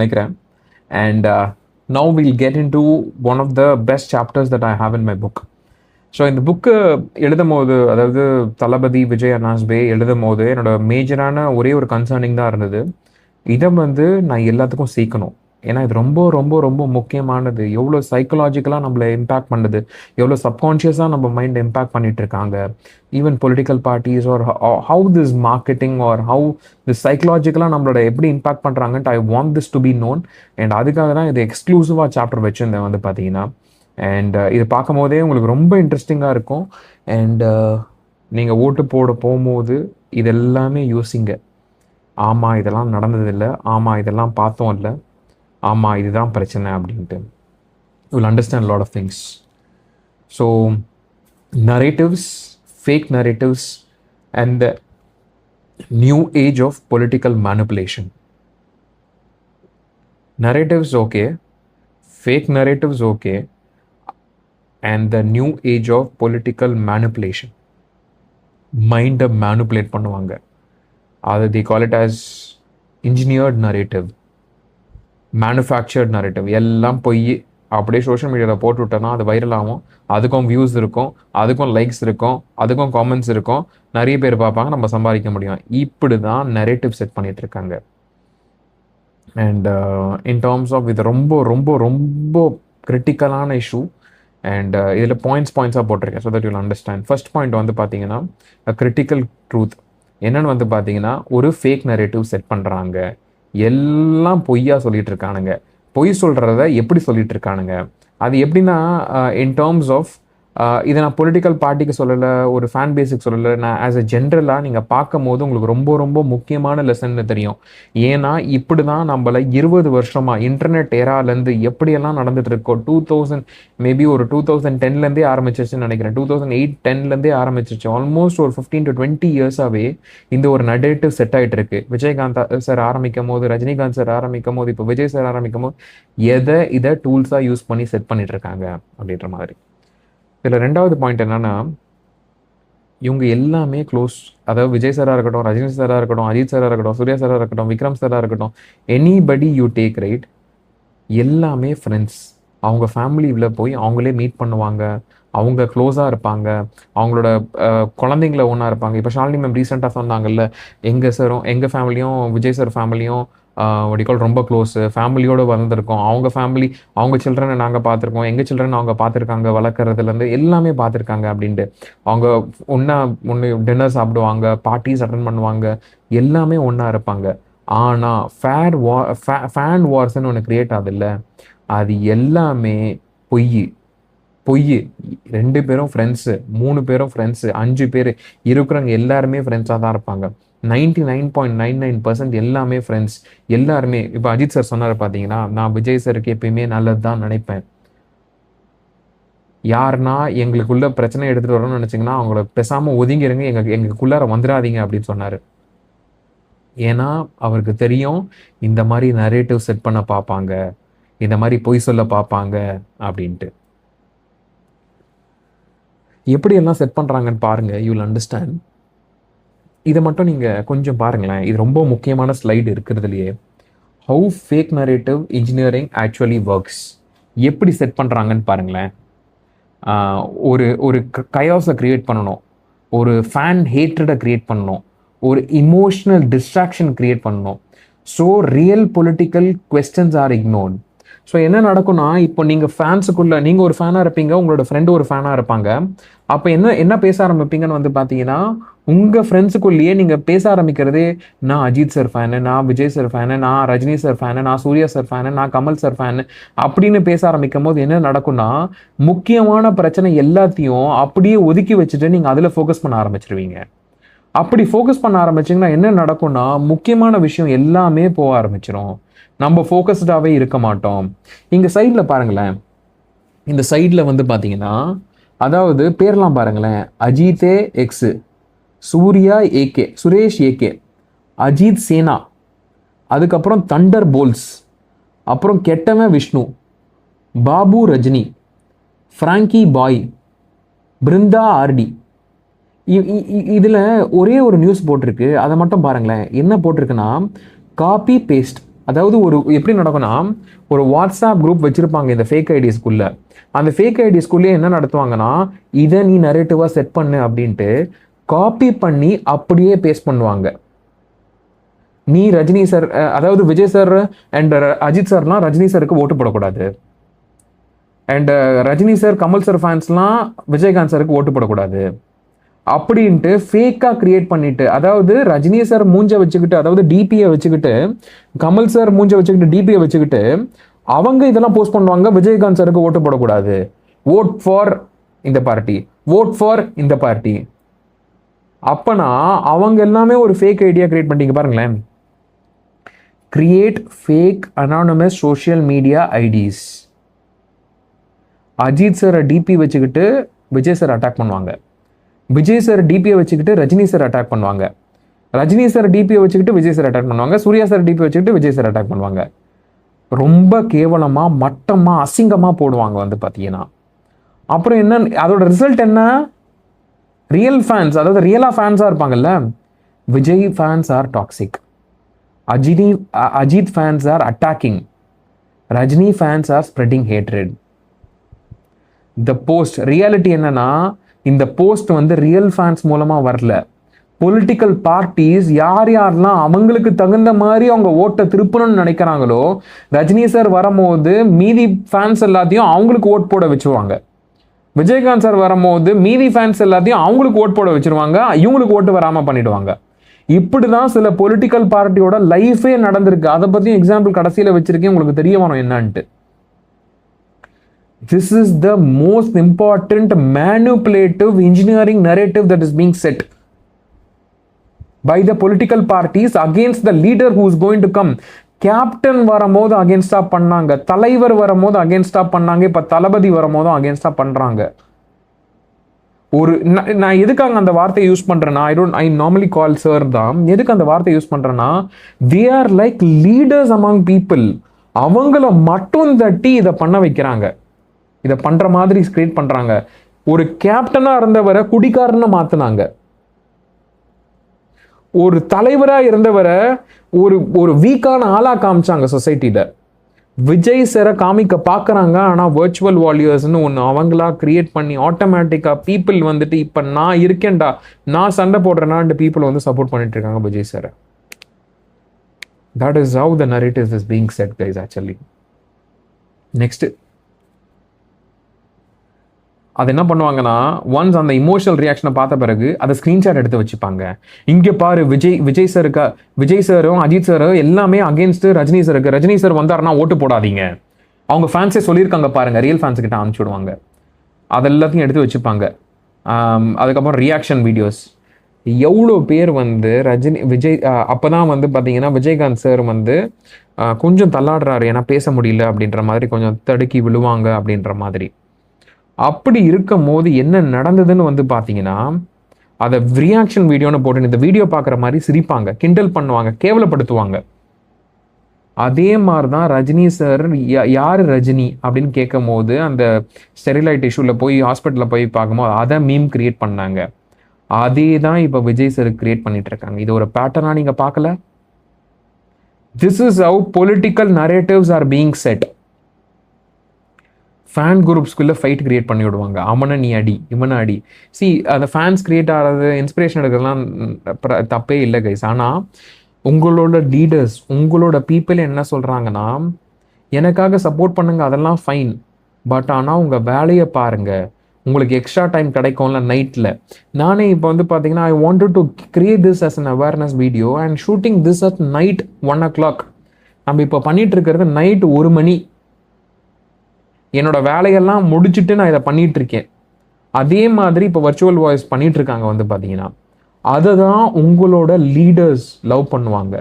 நினைக்கிறேன். And now we'll get into one of the best chapters that I have in my book. So இந்த book எழுதும் போது, அதாவது தளபதி விஜய் அண்ணாஸ்பே எழுதும் போது என்னோட மேஜரான ஒரே ஒரு கன்சர்னிங் தான் இருந்தது. இதை நான் எல்லாத்துக்கும் சேர்க்கணும். ஏன்னா இது ரொம்ப ரொம்ப ரொம்ப முக்கியமானது. எவ்வளோ சைக்கலாஜிக்கலாக நம்மளை இம்பேக்ட் பண்ணுது, எவ்வளோ சப்கான்ஷியஸாக நம்ம மைண்ட் இம்பேக்ட் பண்ணிட்டு இருக்காங்க. Even political parties or how this marketing or how this சைக்கலாஜிக்கலாக நம்மளோட எப்படி இம்பேக்ட் பண்ணுறாங்கன்ட்டு I want this to be known. And அதுக்காக தான் இது எக்ஸ்க்ளூசிவாக சாப்டர் வச்சுருந்தேன் பார்த்தீங்கன்னா. அண்ட் இது பார்க்கும் போதே உங்களுக்கு ரொம்ப இன்ட்ரெஸ்டிங்காக இருக்கும். அண்ட் நீங்கள் ஓட்டு போட போகும்போது இதெல்லாமே யோசிங்க. ஆமாம், இதெல்லாம் நடந்ததில்லை, ஆமாம் இதெல்லாம் பார்த்தோம் இல்லை, ஆமாம் இதுதான் பிரச்சனை அப்படின்ட்டு. You will understand lot of things. So narratives, fake narratives and the new age of political manipulation. Narratives okay, fake narratives okay, and the new age of political manipulation. Mind manipulate பண்ணுவாங்க. அது they call it as engineered narrative, manufactured narrative. எல்லாம் போய் அப்படியே social மீடியாவில் போட்டு விட்டோன்னா அது viral ஆகும். அதுக்கும் வியூஸ் இருக்கும், அதுக்கும் லைக்ஸ் இருக்கும், அதுக்கும் காமெண்ட்ஸ் இருக்கும், நிறைய பேர் பார்ப்பாங்க, நம்ம சம்பாதிக்க முடியும். இப்படி தான் நரேட்டிவ் செட் பண்ணிட்டு இருக்காங்க. அண்ட் இன் டேர்ம்ஸ் ஆஃப் இது ரொம்ப ரொம்ப ரொம்ப கிரிட்டிக்கலான இஷ்யூ. அண்ட் இதில் பாயிண்ட்ஸாக போட்டிருக்கேன் so that you'll understand. First point பார்த்தீங்கன்னா கிரிட்டிக்கல் ட்ரூத். என்னென்னு பார்த்தீங்கன்னா ஒரு ஃபேக் நரேட்டிவ் செட் பண்ணுறாங்க. எல்லாம் பொய்யா சொல்லிட்டு இருக்கானுங்க. பொய் சொல்கிறத எப்படி சொல்லிட்டு இருக்கானுங்க, அது எப்படின்னா இன் டேர்ம்ஸ் ஆஃப் இதை நான் பொலிட்டிக்கல் பார்ட்டிக்கு சொல்லலை, ஒரு ஃபேன் பேஸுக்கு சொல்லலை, நான் ஆஸ் அ ஜென்ரலாக நீங்கள் பார்க்கும் போது உங்களுக்கு ரொம்ப ரொம்ப முக்கியமான லெசன் தெரியும். ஏன்னா இப்படி தான் நம்மளை 20 வருஷமாக இன்டர்நெட் ஏராலேருந்து எப்படியெல்லாம் நடந்துட்டு இருக்கோம். 2000 மேபி ஒரு 2010லேருந்தே ஆரம்பிச்சிருச்சுன்னு நினைக்கிறேன். 2008-10லேருந்தே ஆரம்பிச்சிருச்சு. ஆல்மோஸ்ட் ஒரு 15 to 20 இயர்ஸாகவே இந்த ஒரு நரேட்டிவ் செட் ஆகிட்டு இருக்கு. விஜயகாந்த் சார் ஆரம்பிக்கும் போது, ரஜினிகாந்த் சார் ஆரம்பிக்கும் போது, இப்போ விஜய் சார் ஆரம்பிக்கும் போது இதை டூல்ஸாக யூஸ் பண்ணி செட் பண்ணிட்டு இருக்காங்க அப்படின்ற மாதிரி. இதில் ரெண்டாவது பாயிண்ட் என்னன்னா, இவங்க எல்லாமே க்ளோஸ். அதாவது விஜய் சாராக இருக்கட்டும், ரஜினி சாராக இருக்கட்டும், அஜித் சாராக இருக்கட்டும், சூர்யா சாராக இருக்கட்டும், விக்ரம் சாராக இருக்கட்டும், எனிபடி யூ டேக் ரைட், எல்லாமே ஃப்ரெண்ட்ஸ். அவங்க ஃபேமிலியில் போய் அவங்களே மீட் பண்ணுவாங்க, அவங்க க்ளோஸாக இருப்பாங்க, அவங்களோட குழந்தைங்கள ஒன்றா இருப்பாங்க. இப்போ ஷாலினி மேம் ரீசெண்டாக சொன்னாங்கல்ல, எங்கள் ஃபேமிலியும் விஜய் சார் ஃபேமிலியும் வடிகால் ரொம்ப க்ளோஸு, ஃபேமிலியோடு வளர்ந்துருக்கோம், அவங்க ஃபேமிலி அவங்க சில்ட்ரனை நாங்கள் பார்த்துருக்கோம், எங்கள் சில்ட்ரன் அவங்க பார்த்துருக்காங்க, வளர்க்குறதுலேருந்து எல்லாமே பார்த்துருக்காங்க அப்படின்ட்டு. அவங்க ஒன்று டின்னர் சாப்பிடுவாங்க, பார்ட்டிஸ் அட்டன் பண்ணுவாங்க, எல்லாமே ஒன்றா இருப்பாங்க. ஆனால் ஃபேன் வார்ஸ்ன்னு ஒன்று க்ரியேட் ஆகுதில்ல, அது எல்லாமே பொய். 2 பேரும் ஃப்ரெண்ட்ஸு, 3 பேரும் ஃப்ரெண்ட்ஸு, 5 பேர் இருக்கிறவங்க எல்லாருமே ஃப்ரெண்ட்ஸாக தான் இருப்பாங்க. 99.99% எல்லாமே ஃப்ரெண்ட்ஸ், எல்லாருமே. இப்போ அஜித் சார் சொன்னார் பார்த்தீங்கன்னா, நான் விஜய் சாருக்கு எப்பயுமே நல்லது தான் நினைப்பேன். யாருன்னா எங்களுக்குள்ள பிரச்சனை எடுத்துகிட்டு வரணும்னு நினச்சிங்கன்னா அவங்கள பேசாமல் ஒதுங்கிருங்க, எங்களுக்குள்ளார வந்துடாதீங்க அப்படின்னு சொன்னார். ஏன்னா அவருக்கு தெரியும் இந்த மாதிரி நரேட்டிவ் செட் பண்ண பார்ப்பாங்க, இந்த மாதிரி பொய் சொல்ல பார்ப்பாங்க அப்படின்ட்டு. எப்படியெல்லாம் செட் பண்ணுறாங்கன்னு பாருங்கள், யூ வில் அண்டர்ஸ்டாண்ட். இதை மட்டும் நீங்கள் கொஞ்சம் பாருங்களேன். இது ரொம்ப முக்கியமான ஸ்லைடு இருக்கிறதுலையே. How fake narrative engineering actually works. எப்படி செட் பண்ணுறாங்கன்னு பாருங்களேன். ஒரு கயாஸை க்ரியேட் பண்ணணும், ஒரு ஃபேன் ஹேட்ரடை க்ரியேட் பண்ணணும், ஒரு இமோஷனல் டிஸ்ட்ராக்ஷன் க்ரியேட் பண்ணணும். So real political questions are ignored. So என்ன நடக்கும்னா, இப்போ நீங்கள் ஃபேன்ஸுக்குள்ளே நீங்கள் ஒரு ஃபேனாக இருப்பீங்க, உங்களோட ஃப்ரெண்டு ஒரு ஃபேனாக இருப்பாங்க. அப்போ என்ன பேச ஆரம்பிப்பீங்கன்னு பார்த்தீங்கன்னா, உங்கள் ஃப்ரெண்ட்ஸுக்குள்ளேயே நீங்கள் பேச ஆரம்பிக்கிறதே, நான் அஜித் சார் ஃபேனு, நான் விஜய் சார் ஃபேனு, நான் ரஜினி சார் ஃபேனு, நான் சூர்யா சார் ஃபேனு, நான் கமல் சார் ஃபேனு அப்படின்னு பேச ஆரம்பிக்கும் போது என்ன நடக்கும்னா, முக்கியமான பிரச்சனை எல்லாத்தையும் அப்படியே ஒதுக்கி வச்சுட்டு நீங்கள் அதில் ஃபோக்கஸ் பண்ண ஆரம்பிச்சிருவீங்க. அப்படி ஃபோக்கஸ் பண்ண ஆரம்பிச்சிங்கன்னா என்ன நடக்கும்னா, முக்கியமான விஷயம் எல்லாமே போக ஆரம்பிச்சிடும். நம்ம ஃபோக்கஸ்டாகவே இருக்க மாட்டோம். இங்கே சைடில் பாருங்களேன், இந்த சைடில் பார்த்தீங்கன்னா, அதாவது பேர்லாம் பாருங்களேன். அஜித்தே X, Surya AK, Suresh AK, Ajith Sena, அதுக்கப்புறம் தண்டர் போல்ஸ், அப்புறம் கெட்டவன் Vishnu, Babu Rajini, Franky boy, Brinda RD. இதில் ஒரே ஒரு நியூஸ் போட்டிருக்கு, அதை மட்டும் பாருங்களேன். என்ன போட்டிருக்குன்னா, காப்பி பேஸ்ட், அதாவது ஒரு எப்படி நடக்கும்னா, ஒரு வாட்ஸ்அப் குரூப் வச்சிருப்பாங்க இந்த ஃபேக் ஐடிஸ்குள்ள. அந்த ஃபேக் ஐடிஸ்குள்ளேயே என்ன நடத்துவாங்கன்னா, இதை நீ நரேட்டிவா செட் பண்ணு அப்படின்ட்டு காப்பி பண்ணி அப்படியே பேஸ்ட் பண்ணுவாங்க. நீ ரஜினி சார், அதாவது விஜய் சார் அண்ட் அஜித் சார்லாம் ரஜினி சாருக்கு ஓட்டு போடக்கூடாது, and Rajini sir Kamal sir ஃபேன்ஸ்லாம் விஜயகாந்த் சாருக்கு ஓட்டு போடக்கூடாது அப்படின்ட்டு ஃபேக்காக கிரியேட் பண்ணிட்டு, அதாவது ரஜினி சார் மூஞ்ச வச்சுக்கிட்டு, அதாவது டிபியை வச்சுக்கிட்டு, கமல் சார் மூஞ்ச வச்சுக்கிட்டு டிபியை வச்சுக்கிட்டு அவங்க இதெல்லாம் போஸ்ட் பண்ணுவாங்க. விஜயகாந்த் சாருக்கு ஓட்டு போடக்கூடாது, ஓட் ஃபார் இந்த பார்ட்டி, ஓட் ஃபார் இந்த பார்ட்டி. அப்பனா அவங்க எல்லாமே ஒரு ஃபேக் ஐடியா கிரியேட் பண்ணிட்டீங்க பாருங்களேன். Create fake anonymous social media IDs. Ajith சாரை டிபி வச்சுக்கிட்டு விஜய் சார் அட்டாக் பண்ணுவாங்க, விஜய் சார் டிபியை வச்சுக்கிட்டு ரஜினி சார் அட்டாக் பண்ணுவாங்க, ரஜினி சார் டிபியை வச்சுக்கிட்டு விஜய் சார் அட்டாக் பண்ணுவாங்க, சூர்யா சார் டிபி வச்சுக்கிட்டு விஜய் சார் அட்டாக் பண்ணுவாங்க. ரொம்ப கேவலமா மட்டமா அசிங்கமா போடுவாங்க வந்து பார்த்தீங்கன்னா. அப்புறம் என்ன அதோட ரிசல்ட் என்ன? ரியல் ஃபேன்ஸ், அதாவது ரியலா ஃபேன்ஸா இருப்பாங்கல்ல, Vijay fans are toxic, Ajith fans are attacking, Rajini fans are spreading hatred. The post reality என்னன்னா, இந்த போஸ்ட் வந்து ரியல் ஃபேன்ஸ் மூலமா வரல. பொலிட்டிக்கல் பார்ட்டிஸ் யார் யாரெல்லாம் அவங்களுக்கு தகுந்த மாதிரி அவங்க ஓட்டை திருப்பணும்னு நினைக்கிறாங்களோ, ரஜினி சார் வரும்போது மீதி ஃபேன்ஸ் எல்லாத்தையும் அவங்களுக்கு ஓட் போட வச்சுருவாங்க, விஜயகாந்த் சார் வரும்போது மீதி ஃபேன்ஸ் எல்லாத்தையும் அவங்களுக்கு ஓட் போட வச்சிருவாங்க, இவங்களுக்கு ஓட்டு வராமல் பண்ணிடுவாங்க. இப்படிதான் சில பொலிட்டிக்கல் பார்ட்டியோட லைஃபே நடந்திருக்கு. அதை பற்றியும் எக்ஸாம்பிள் கடைசியில் வச்சிருக்கேன், உங்களுக்கு தெரிய வரும் என்னன்ட்டு. This is the most important manipulative engineering narrative that is being set by the political parties against the leader who is going to come. Captain வரும்போது அகேன்ஸ்டா பண்ணாங்க, தலைவர் வரும்போது அகேன்ஸ்டா பண்ணாங்க, இப்ப தளபதி வரும்போதும் அகேன்ஸ்டா பண்றாங்க. ஒரு நான் எதுக்காக அந்த வார்த்தையை யூஸ் பண்றேன்னா, ஐ நார்மலி கால் சார் தான். எதுக்கு அந்த வார்த்தையை யூஸ் பண்றேன்னா, they are like leaders among people. அவங்கள மட்டும் தட்டி இதை பண்ண வைக்கிறாங்க, இதை பண்ற மாதிரி கிரியேட் பண்றாங்க. ஒரு கேப்டனா இருந்தவரை குடிகாரன்னு மாத்தினாங்க, ஒரு தலைவரா இருந்தவரை ஒரு வீக்கான ஆளா காமிச்சாங்க சொசைட்டில. விஜய் சாரை காமிக்க பாக்குறாங்க, ஆனா வர்ச்சுவல் வாரியர்ஸ்னு ஒன்று அவங்களா கிரியேட் பண்ணி ஆட்டோமேட்டிக்கா பீப்புள் வந்துட்டு இப்ப நான் இருக்கேன்டா, நான் சண்டை போடுறேன்னா பீப்புள் வந்து சப்போர்ட் பண்ணிட்டு இருக்காங்க விஜய் சாரை. That is how the narrative is being set, guys, actually. Next, அது என்ன பண்ணுவாங்கன்னா, ஒன்ஸ் அந்த இமோஷனல் ரியாக்ஷனை பார்த்த பிறகு அதை ஸ்கிரீன்ஷாட் எடுத்து வச்சுப்பாங்க. இங்கே பாரு, விஜய் சாரும் அஜித் சாரும் எல்லாமே அகேன்ஸ்ட் ரஜினி சாருக்கு, ரஜினி சார் வந்தாருன்னா ஓட்டு போடாதீங்க, அவங்க ஃபேன்ஸே சொல்லியிருக்காங்க பாருங்க, ரியல் ஃபேன்ஸ் கிட்ட அனுப்பிச்சு விடுவாங்க. அதெல்லாத்தையும் எடுத்து வச்சுப்பாங்க. அதுக்கப்புறம் ரியாக்ஷன் வீடியோஸ். எவ்வளோ பேர் வந்து விஜய் அப்போதான் வந்து பார்த்தீங்கன்னா விஜயகாந்த் சார் வந்து கொஞ்சம் தள்ளாடுறாரு, ஏன்னா பேச முடியல அப்படின்ற மாதிரி, கொஞ்சம் தடுக்கி விழுவாங்க அப்படின்ற மாதிரி. அப்படி இருக்கும் போது என்ன நடந்ததுன்னு வந்து பார்த்தீங்கன்னா, அதை ரியாக்ஷன் வீடியோன்னு போட்டு இந்த வீடியோ பார்க்குற மாதிரி சிரிப்பாங்க, கிண்டல் பண்ணுவாங்க, கேவலப்படுத்துவாங்க. அதே மாதிரி தான் ரஜினி சார், யார் ரஜினி அப்படின்னு கேட்கும் போது அந்த ஸ்டெரிலைட் இஷ்யூவில் போய் ஹாஸ்பிட்டலில் போய் பார்க்கும்போது அதை மீம் கிரியேட் பண்ணாங்க. அதே தான் இப்போ விஜய் சார் கிரியேட் பண்ணிட்டு இருக்காங்க. இது ஒரு பேட்டர்னா நீங்கள் பார்க்கல? This is how political narratives are being set. Fan குரூப்ஸ்குள்ளே ஃபைட் கிரியேட் பண்ணி விடுவாங்க, அவனை நீ அடி, இவனை அடி. சி, அந்த ஃபேன்ஸ் கிரியேட் ஆகிறது, இன்ஸ்பிரேஷன் எடுக்கிறதுலாம் தப்பே இல்லை கைஸ். ஆனால் உங்களோட லீடர்ஸ், உங்களோட பீப்புள் என்ன சொல்கிறாங்கன்னா, எனக்காக சப்போர்ட் பண்ணுங்க, அதெல்லாம் ஃபைன், பட் ஆனால் உங்கள் வேலையை பாருங்கள், உங்களுக்கு எக்ஸ்ட்ரா டைம் கிடைக்கும்ல நைட்டில். நானே இப்போ வந்து பார்த்தீங்கன்னா, I wanted to create this as an awareness video and shooting this at night 1 o'clock. நம்ம இப்போ பண்ணிட்டு இருக்கிறது நைட் 1 மணி. என்னோட வேலையெல்லாம் முடிச்சுட்டு நான் இதை பண்ணிட்டு இருக்கேன். அதே மாதிரி இப்போ வர்ச்சுவல் வாய்ஸ் பண்ணிட்டு இருக்காங்க வந்து பார்த்தீங்கன்னா, அதை தான் உங்களோட லீடர்ஸ் லவ் பண்ணுவாங்க.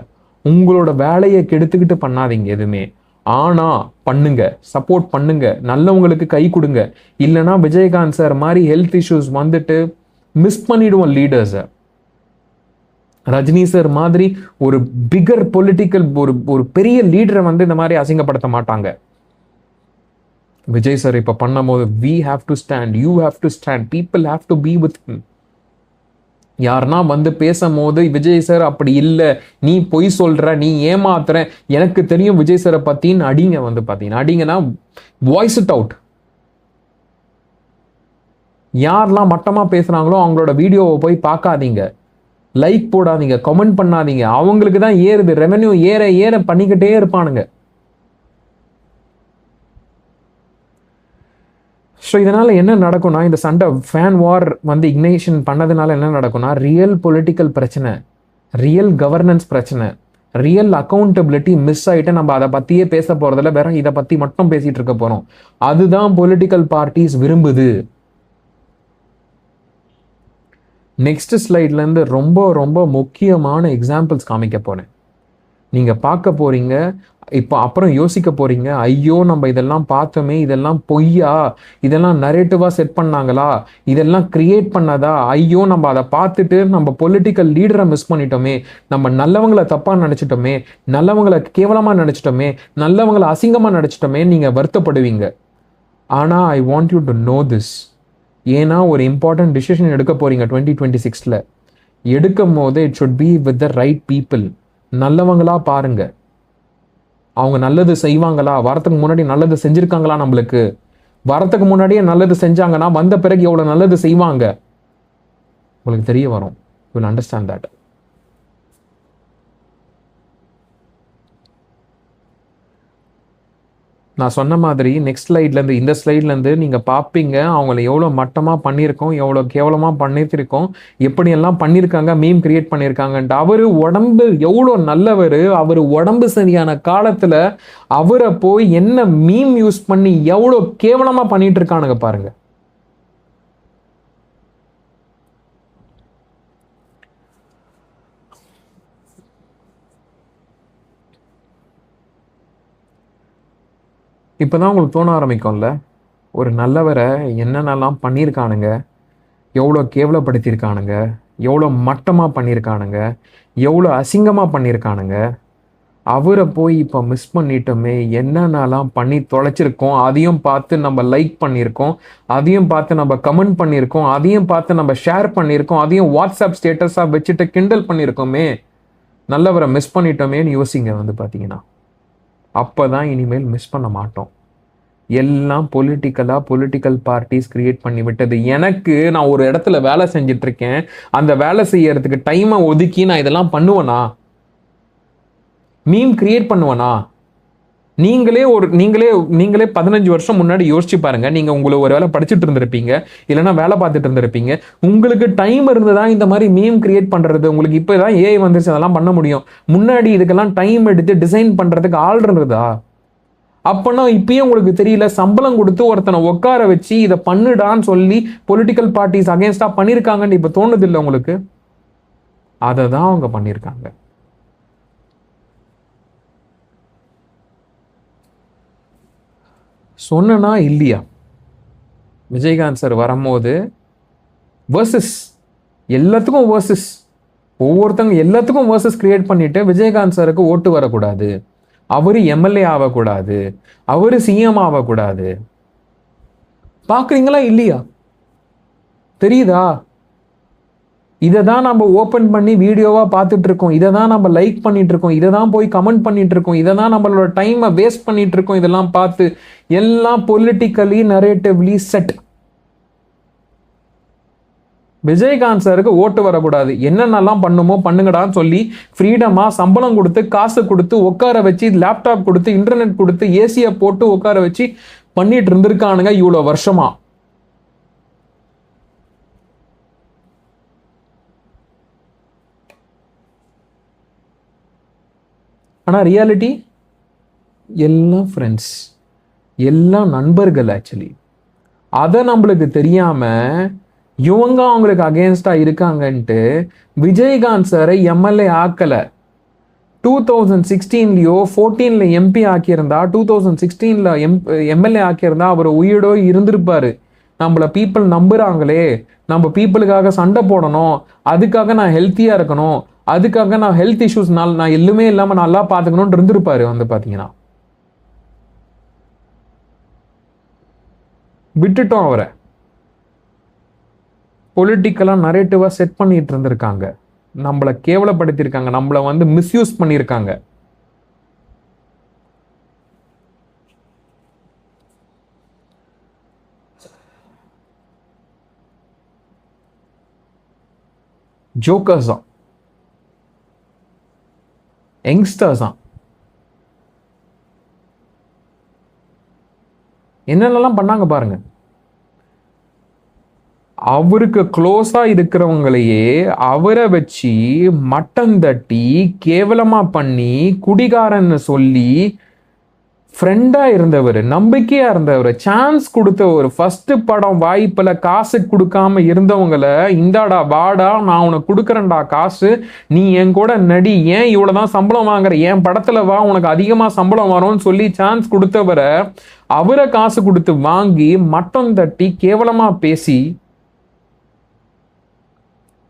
உங்களோட வேலையை கெடுத்துக்கிட்டு பண்ணாதீங்க எதுவுமே, ஆனா பண்ணுங்க, சப்போர்ட் பண்ணுங்க, நல்லவங்களுக்கு கை கொடுங்க. இல்லைன்னா விஜயகாந்த் சார் மாதிரி ஹெல்த் இஷ்யூஸ் வந்துட்டு மிஸ் பண்ணிடுவோம் லீடர்ஸை. ரஜினி சார் மாதிரி ஒரு பிகர் பொலிட்டிக்கல் ஒரு பெரிய லீடரை வந்து இந்த மாதிரி அசிங்கப்படுத்த மாட்டாங்க. விஜய் சார் இப்போ பண்ணும்போது we have to stand, you have to stand, people have to be with him. யாருன்னா வந்து பேசும்போது விஜய் சார் அப்படி இல்லை, நீ பொய் சொல்ற, நீ ஏமாத்துற, எனக்கு தெரியும் விஜய் சாரை பத்தின்னு அடிங்க. வந்து பாத்தீங்கன்னா அடிங்கன்னா வாய்ஸ் இட் அவுட். யாரெல்லாம் மட்டமா பேசுறாங்களோ அவங்களோட வீடியோவை போய் பார்க்காதீங்க, லைக் போடாதீங்க, கமெண்ட் பண்ணாதீங்க. அவங்களுக்கு தான் ஏறுது, ரெவென்யூ ஏற ஏற பண்ணிக்கிட்டே இருப்பானுங்க. ஸோ இதனால் என்ன நடக்கும்னா, இந்த சண்டை ஃபேன் வார் வந்து இக்னேஷன் பண்ணதுனால என்ன நடக்கும்னா, ரியல் பொலிட்டிக்கல் பிரச்சனை, ரியல் கவர்னன்ஸ் பிரச்சனை, ரியல் அக்கௌண்டபிலிட்டி மிஸ் ஆகிட்டு நம்ம அதை பற்றியே பேச போகிறதில்ல, வேற இதை பற்றி மட்டும் பேசிகிட்டு இருக்க போகிறோம். அதுதான் பொலிட்டிக்கல் பார்ட்டிஸ் விரும்புது. நெக்ஸ்ட் ஸ்லைட்லேருந்து ரொம்ப ரொம்ப முக்கியமான எக்ஸாம்பிள்ஸ் காமிக்க போனேன். நீங்கள் பார்க்க போகிறீங்க. இப்போ அப்புறம் யோசிக்க போறீங்க, ஐயோ நம்ம இதெல்லாம் பார்த்தோமே, இதெல்லாம் பொய்யா, இதெல்லாம் நரேட்டிவா செட் பண்ணாங்களா, இதெல்லாம் கிரியேட் பண்ணதா, ஐயோ நம்ம அதை பார்த்துட்டு நம்ம பொலிட்டிக்கல் லீடரை மிஸ் பண்ணிட்டோமே, நம்ம நல்லவங்களை தப்பா நினைச்சிட்டோமே, நல்லவங்களை கேவலமா நினைச்சிட்டோமே, நல்லவங்களை அசிங்கமா நினைச்சிட்டோமே, நீங்க வருத்தப்படுவீங்க. ஆனா I want you to know this. ஏன்னா ஒரு இம்பார்ட்டன்ட் டிசிஷன் எடுக்க போறீங்க 2026ல. எடுக்கும் போது it should be with the right people. நல்லவங்களா பாருங்க, அவங்க நல்லது செய்வாங்களா, வரத்துக்கு முன்னாடி நல்லது செஞ்சிருக்காங்களா, நம்மளுக்கு வரத்துக்கு முன்னாடியே நல்லது செஞ்சாங்கன்னா வந்த பிறகு எவ்வளவு நல்லது செய்வாங்க உங்களுக்கு தெரிய வரும். You will understand that. நான் சொன்ன மாதிரி நெக்ஸ்ட் ஸ்லைட்லேருந்து, இந்த ஸ்லைட்லேருந்து நீங்கள் பார்ப்பீங்க அவங்கள எவ்வளோ மட்டமாக பண்ணியிருக்கோம், எவ்வளோ கேவலமாக பண்ணியிருக்கோம், எப்படியெல்லாம் பண்ணியிருக்காங்க, மீம் கிரியேட் பண்ணியிருக்காங்கன்ட்டு. அவர் உடம்பு எவ்வளோ நல்லவர், அவர் உடம்பு சரியான காலத்தில் அவரை போய் என்ன மீம் யூஸ் பண்ணி எவ்வளோ கேவலமாக பண்ணிட்டு இருக்கானுங்க பாருங்க. இப்போதான் உங்களுக்கு தோண ஆரம்பிக்கும்ல, ஒரு நல்லவரை என்னென்னலாம் பண்ணியிருக்கானுங்க, எவ்வளோ கேவலப்படுத்தியிருக்கானுங்க, எவ்வளோ மட்டமாக பண்ணியிருக்கானுங்க, எவ்வளோ அசிங்கமாக பண்ணியிருக்கானுங்க. அவரை போய் இப்போ மிஸ் பண்ணிட்டோமே, என்னென்னலாம் பண்ணி தொலைச்சிருக்கோம், அதையும் பார்த்து நம்ம லைக் பண்ணியிருக்கோம், அதையும் பார்த்து நம்ம கமெண்ட் பண்ணியிருக்கோம், அதையும் பார்த்து நம்ம ஷேர் பண்ணியிருக்கோம், அதையும் வாட்ஸ்அப் ஸ்டேட்டஸாக வச்சுட்டு கிண்டல் பண்ணியிருக்கோமே, நல்லவரை மிஸ் பண்ணிட்டோமேன்னு யோசிங்க. வந்து பார்த்தீங்கன்னா அப்போ தான் இனிமேல் மிஸ் பண்ண மாட்டோம். எல்லாம் பொலிட்டிக்கல் பார்ட்டிஸ் கிரியேட் பண்ணி விட்டது. எனக்கு நான் ஒரு இடத்துல வேலை செஞ்சுட்டு இருக்கேன், அந்த வேலை செய்யறதுக்கு டைமை ஒதுக்கி நான் இதெல்லாம் பண்ணுவேனா, மீம் கிரியேட் பண்ணுவேனா? நீங்களே 15 வருஷம் முன்னாடி யோசிச்சு பாருங்க. நீங்க உங்களுக்கு ஒரு வேலை படிச்சுட்டு இருந்திருப்பீங்க, இல்லைன்னா வேலை பார்த்துட்டு இருந்திருப்பீங்க. உங்களுக்கு டைம் இருந்ததா இந்த மாதிரி மீம் கிரியேட் பண்றது? உங்களுக்கு இப்பதான் ஏஐ வந்துருச்சு, அதெல்லாம் பண்ண முடியும். முன்னாடி இதுக்கெல்லாம் டைம் எடுத்து டிசைன் பண்றதுக்கு ஆள் இருந்ததா? அப்பனா இப்பயும் உங்களுக்கு தெரியல, சம்பளம் கொடுத்து ஒருத்தனை உட்கார வச்சு இதை பண்ணுடான்னு சொல்லி பொலிட்டிக்கல் பார்ட்டிஸ் அகேன்ஸ்டா பண்ணிருக்காங்கன்னு இப்ப தோணுது இல்லை உங்களுக்கு? அதை தான் அவங்க பண்ணியிருக்காங்க. சொன்னா இல்லையா, விஜயகாந்த் சார் வரும்போது வர்சஸ் எல்லாத்துக்கும் வர்சஸ், ஒவ்வொருத்தங்க எல்லாத்துக்கும் வர்சஸ் கிரியேட் பண்ணிட்டு விஜயகாந்த் சாருக்கு ஓட்டு வரக்கூடாது, அவரு எம்எல்ஏ ஆகக்கூடாது, அவரு சிஎம் ஆகக்கூடாது. பாக்குறீங்களா இல்லையா? தெரியுதா? இதை தான் நம்ம ஓப்பன் பண்ணி வீடியோவா பார்த்துட்டு இருக்கோம், இதை தான் நம்ம லைக் பண்ணிட்டு இருக்கோம், இதை தான் போய் கமெண்ட் பண்ணிட்டு இருக்கோம், இதை தான் நம்மளோட டைமை வேஸ்ட் பண்ணிட்டு இருக்கோம். இதெல்லாம் பார்த்து எல்லாம் பொலிட்டிக்கலி நரேட்டிவ்லி செட். விஜயகாந்த் சாருக்கு ஓட்டு வரக்கூடாது, என்னென்னலாம் பண்ணுமோ பண்ணுங்கடான்னு சொல்லி ஃப்ரீடமா சம்பளம் கொடுத்து காசு கொடுத்து உட்கார வச்சு, லேப்டாப் கொடுத்து இன்டர்நெட் கொடுத்து ஏசியை போட்டு உட்கார வச்சு பண்ணிட்டு இருந்திருக்கானுங்க இவ்வளோ வருஷமா. ஆனால் ரியாலிட்டி எல்லாம் ஃப்ரெண்ட்ஸ், எல்லாம் நண்பர்கள். ஆக்சுவலி அதை நம்மளுக்கு தெரியாம இவங்க அவங்களுக்கு அகேன்ஸ்டா இருக்காங்கன்ட்டு விஜயகாந்த் சாரை எம்எல்ஏ ஆக்கல. 2016 14 எம்பி ஆக்கியிருந்தா, 2016 எம்எல்ஏ ஆக்கியிருந்தா அவர் உயிரோட இருந்திருப்பாரு. நம்மள பீப்புள் நம்புறாங்களே, நம்ம பீப்புளுக்காக சண்டை போடணும், அதுக்காக நான் ஹெல்த்தியா இருக்கணும், அதுக்காக நான் ஹெல்த் இஷ்யூஸ்னால நான் எதுவுமே இல்லாம நல்லா பாத்துக்கணும்னு இருந்திருப்பாரு. வந்து பாத்தீங்கன்னா விட்டுட்டோம் அவரை. பொலிட்டிக்கலாக நரேட்டிவாக செட் பண்ணிட்டு இருந்திருக்காங்க, நம்மளை கேவலப்படுத்தியிருக்காங்க, நம்மளை வந்து மிஸ்யூஸ் பண்ணியிருக்காங்க. ஜோக்கர்ஸ் தான், யங்ஸ்டர்ஸ் தான், என்னென்னலாம் பண்ணாங்க பாருங்க. அவருக்கு க்ளோஸா இருக்கிறவங்களையே அவரை வச்சு மட்டம் தட்டி கேவலமா பண்ணி குடிகாரன்னு சொல்லி ஃப்ரெண்டா இருந்தவர், நம்பிக்கையா இருந்தவர், சான்ஸ் கொடுத்தவர், ஃபர்ஸ்ட் படம் வாய்ப்புல காசு கொடுக்காம இருந்தவங்களை இந்தாடா வாடா நான் உனக்கு கொடுக்குறேன்டா காசு, நீ என் கூட நடி, ஏன் இவ்வளவுதான் சம்பளம் வாங்குற, என் படத்துல வா உனக்கு அதிகமா சம்பளம் வரும்னு சொல்லி சான்ஸ் கொடுத்தவரை அவரை காசு கொடுத்து வாங்கி மட்டம் தட்டி கேவலமா பேசி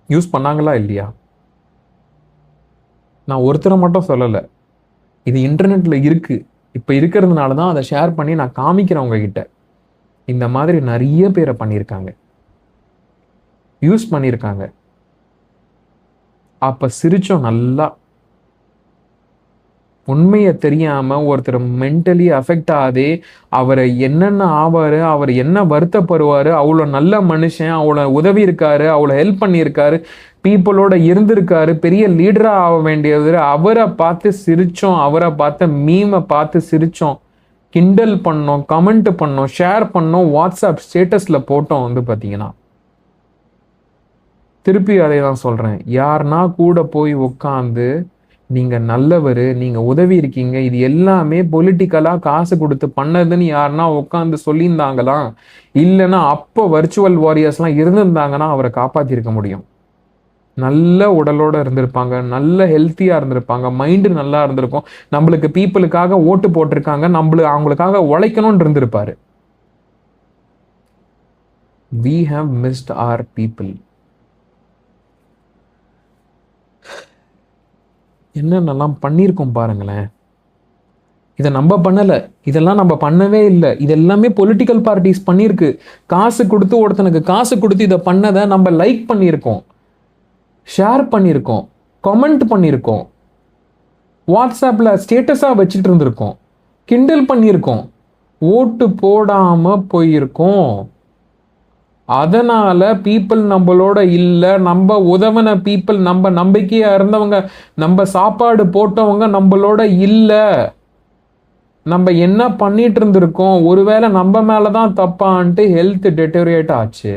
யூஸ் பண்ணாங்களா இல்லையா? நான் ஒருத்தரை மட்டும் சொல்லலை, இது இன்டர்நெட்ல இருக்கு. இப்போ இருக்கிறதுனால தான் அதை ஷேர் பண்ணி நான் காமிக்கிறேன் உங்ககிட்ட. இந்த மாதிரி நிறைய பேரை பண்ணியிருக்காங்க, யூஸ் பண்ணியிருக்காங்க. அப்ப சிரிச்சோம் நல்லா. உண்மையை தெரியாம ஒருத்தர் மென்டலி அஃபெக்ட் ஆகாதே, அவரை என்னென்ன ஆவாரு, அவர் என்ன வருத்தப்படுவாரு, அவ்வளோ நல்ல மனுஷன், அவ்வளோ உதவி இருக்காரு, அவ்வளோ ஹெல்ப் பண்ணியிருக்காரு, பீப்புளோட இருந்திருக்காரு, பெரிய லீடரா ஆக வேண்டியவர், அவரை பார்த்து சிரிச்சோம், அவரை பார்த்த மீமை பார்த்து சிரிச்சோம், கிண்டல் பண்ணோம், கமெண்ட் பண்ணோம், ஷேர் பண்ணோம், வாட்ஸ்அப் ஸ்டேட்டஸ்ல போட்டோம். வந்து பார்த்தீங்கன்னா திருப்பி அதை தான் சொல்றேன், யாருன்னா கூட போய் உட்காந்து நீங்க நல்லவர், நீங்க உதவி இருக்கீங்க, இது எல்லாமே பொலிட்டிக்கலா காசு கொடுத்து பண்ணதுன்னு யாருன்னா உட்காந்து சொல்லியிருந்தாங்களா, இல்லைன்னா அப்போ வர்ச்சுவல் வாரியர்ஸ்லாம் இருந்திருந்தாங்கன்னா அவரை காப்பாத்திருக்க முடியும். நல்ல உடலோட இருந்திருப்பாங்க, நல்ல ஹெல்த்தியா இருந்திருப்பாங்க, மைண்டு நல்லா இருந்திருக்கும், நம்மளுக்கு பீப்புளுக்காக ஓட்டு போட்டிருக்காங்க, அவங்களுக்காக உழைக்கணும்னு இருந்திருப்பாரு. We have missed our people. என்னென்னலாம் பண்ணியிருக்கோம் பாருங்களேன். இதை நம்ம பண்ணலை, இதெல்லாம் நம்ம பண்ணவே இல்லை, இதெல்லாமே பொலிட்டிக்கல் பார்ட்டிஸ் பண்ணியிருக்கு. காசு கொடுத்து ஒருத்தனுக்கு காசு கொடுத்து இதை பண்ணதை நம்ம லைக் பண்ணியிருக்கோம், ஷேர் பண்ணியிருக்கோம், கமெண்ட் பண்ணியிருக்கோம், வாட்ஸ்அப்பில் ஸ்டேட்டஸாக வச்சுட்டு இருந்திருக்கோம், கிண்டல் பண்ணியிருக்கோம், ஓட்டு போடாமல் போயிருக்கோம். அதனால பீப்புள் நம்மளோட இல்லை, நம்ம உதவின பீப்புள், நம்ம நம்பிக்கையா இருந்தவங்க, நம்ம சாப்பாடு போட்டவங்க நம்மளோட இல்லை. நம்ம என்ன பண்ணிட்டு இருந்திருக்கோம், ஒருவேளை நம்ம மேலதான் தப்பான்ட்டு ஹெல்த் டெட்டோரியேட் ஆச்சு,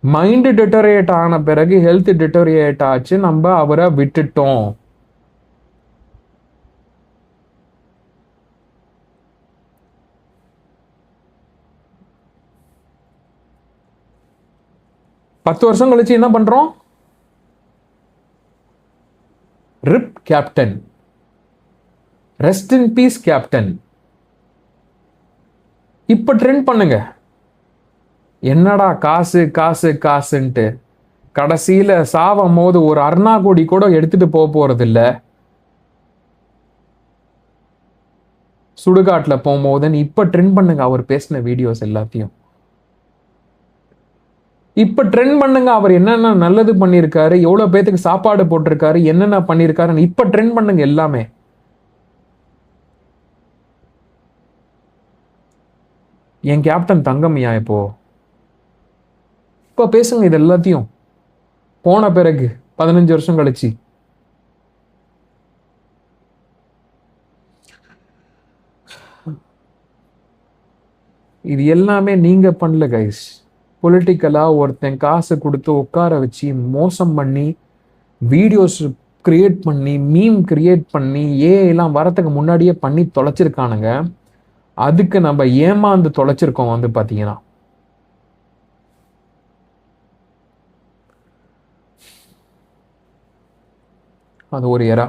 மைண்ட் டெட்டோரியேட் ஆன பிறகு ஹெல்த் டெட்டோரியேட் ஆச்சு, நம்ம அவரை விட்டுட்டோம். பத்து வருஷம் கழிச்சு என்ன பண்றோம்? RIP captain, rest in peace captain. இப்ப ட்ரெண்ட் பண்ணுங்க, என்னடா காசு காசு காசுன்ட்டு. கடைசியில சாவும் போது ஒரு அருணா கோடி கூட எடுத்துட்டு போறது இல்ல, சுடுகாட்டுல போகும்போதுன்னு இப்ப ட்ரெண்ட் பண்ணுங்க அவர் பேசின வீடியோஸ் எல்லாத்தையும். இப்ப ட்ரெண்ட் பண்ணுங்க, அவர் என்னென்ன நல்லது பண்ணியிருக்காரு, எவ்வளவு பேத்துக்கு சாப்பாடு போட்டிருக்காரு, என்னென்ன பண்ணியிருக்காருன்னு இப்ப ட்ரெண்ட் பண்ணுங்க எல்லாமே. என் கேப்டன் தங்கம்யா இப்போ பேசுங்க இது எல்லாத்தையும், போன பிறகு 15 வருஷம் கழிச்சு. இது எல்லாமே நீங்க பண்ணல கைஸ். பொலிட்டிக்கலா ஒருத்தன் காசு கொடுத்து உட்கார வச்சு மோசம் பண்ணி வீடியோஸ் கிரியேட் பண்ணி மீம் கிரியேட் பண்ணி எல்லாம் வரத்துக்கு முன்னாடியே பண்ணி தொலைச்சிருக்கானுங்க. அதுக்கு நம்ம ஏமாந்து தொலைச்சிருக்கோம். வந்து பாத்தீங்கன்னா அது ஒரு எரா.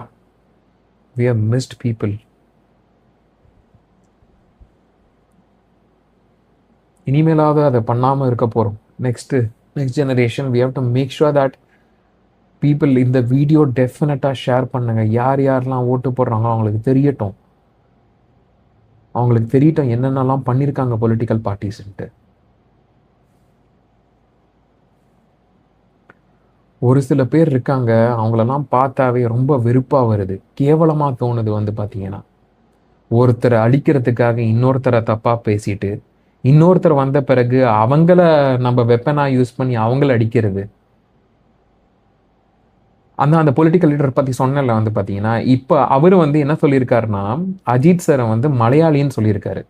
We have missed people. இனிமேலாவது அதை பண்ணாமல் இருக்க போகிறோம். Next generation we have to make sure that people இந்த வீடியோ டெஃபினட்டாக ஷேர் பண்ணுங்க. யார் யாரெல்லாம் ஓட்டு போடுறாங்களோ அவங்களுக்கு தெரியட்டும், அவங்களுக்கு தெரியட்டும் என்னென்னலாம் பண்ணியிருக்காங்க பொலிட்டிக்கல் பார்ட்டிஸ்ன்ட்டு. ஒரு சில பேர் இருக்காங்க, அவங்களெல்லாம் பார்த்தாவே ரொம்ப வெறுப்பா வருது. கேவலமா தோணுது வந்து பார்த்தீங்கன்னா. ஒருத்தர அழிக்கிறதுக்காக இன்னொருத்தர தப்பா பேசிட்டு, இன்னொருத்தர் வந்த பிறகு அவங்கள நம்ம வெப்பனா யூஸ் பண்ணி அவங்கள அடிக்கிறது. அந்த பொலிட்டிக்கல் லீடர் பத்தி சொன்னேன்ல வந்து பார்த்தீங்கன்னா, இப்ப அவரு வந்து என்ன சொல்லியிருக்காருன்னா, அஜித் சார வந்து மலையாளின்னு சொல்லியிருக்காரு.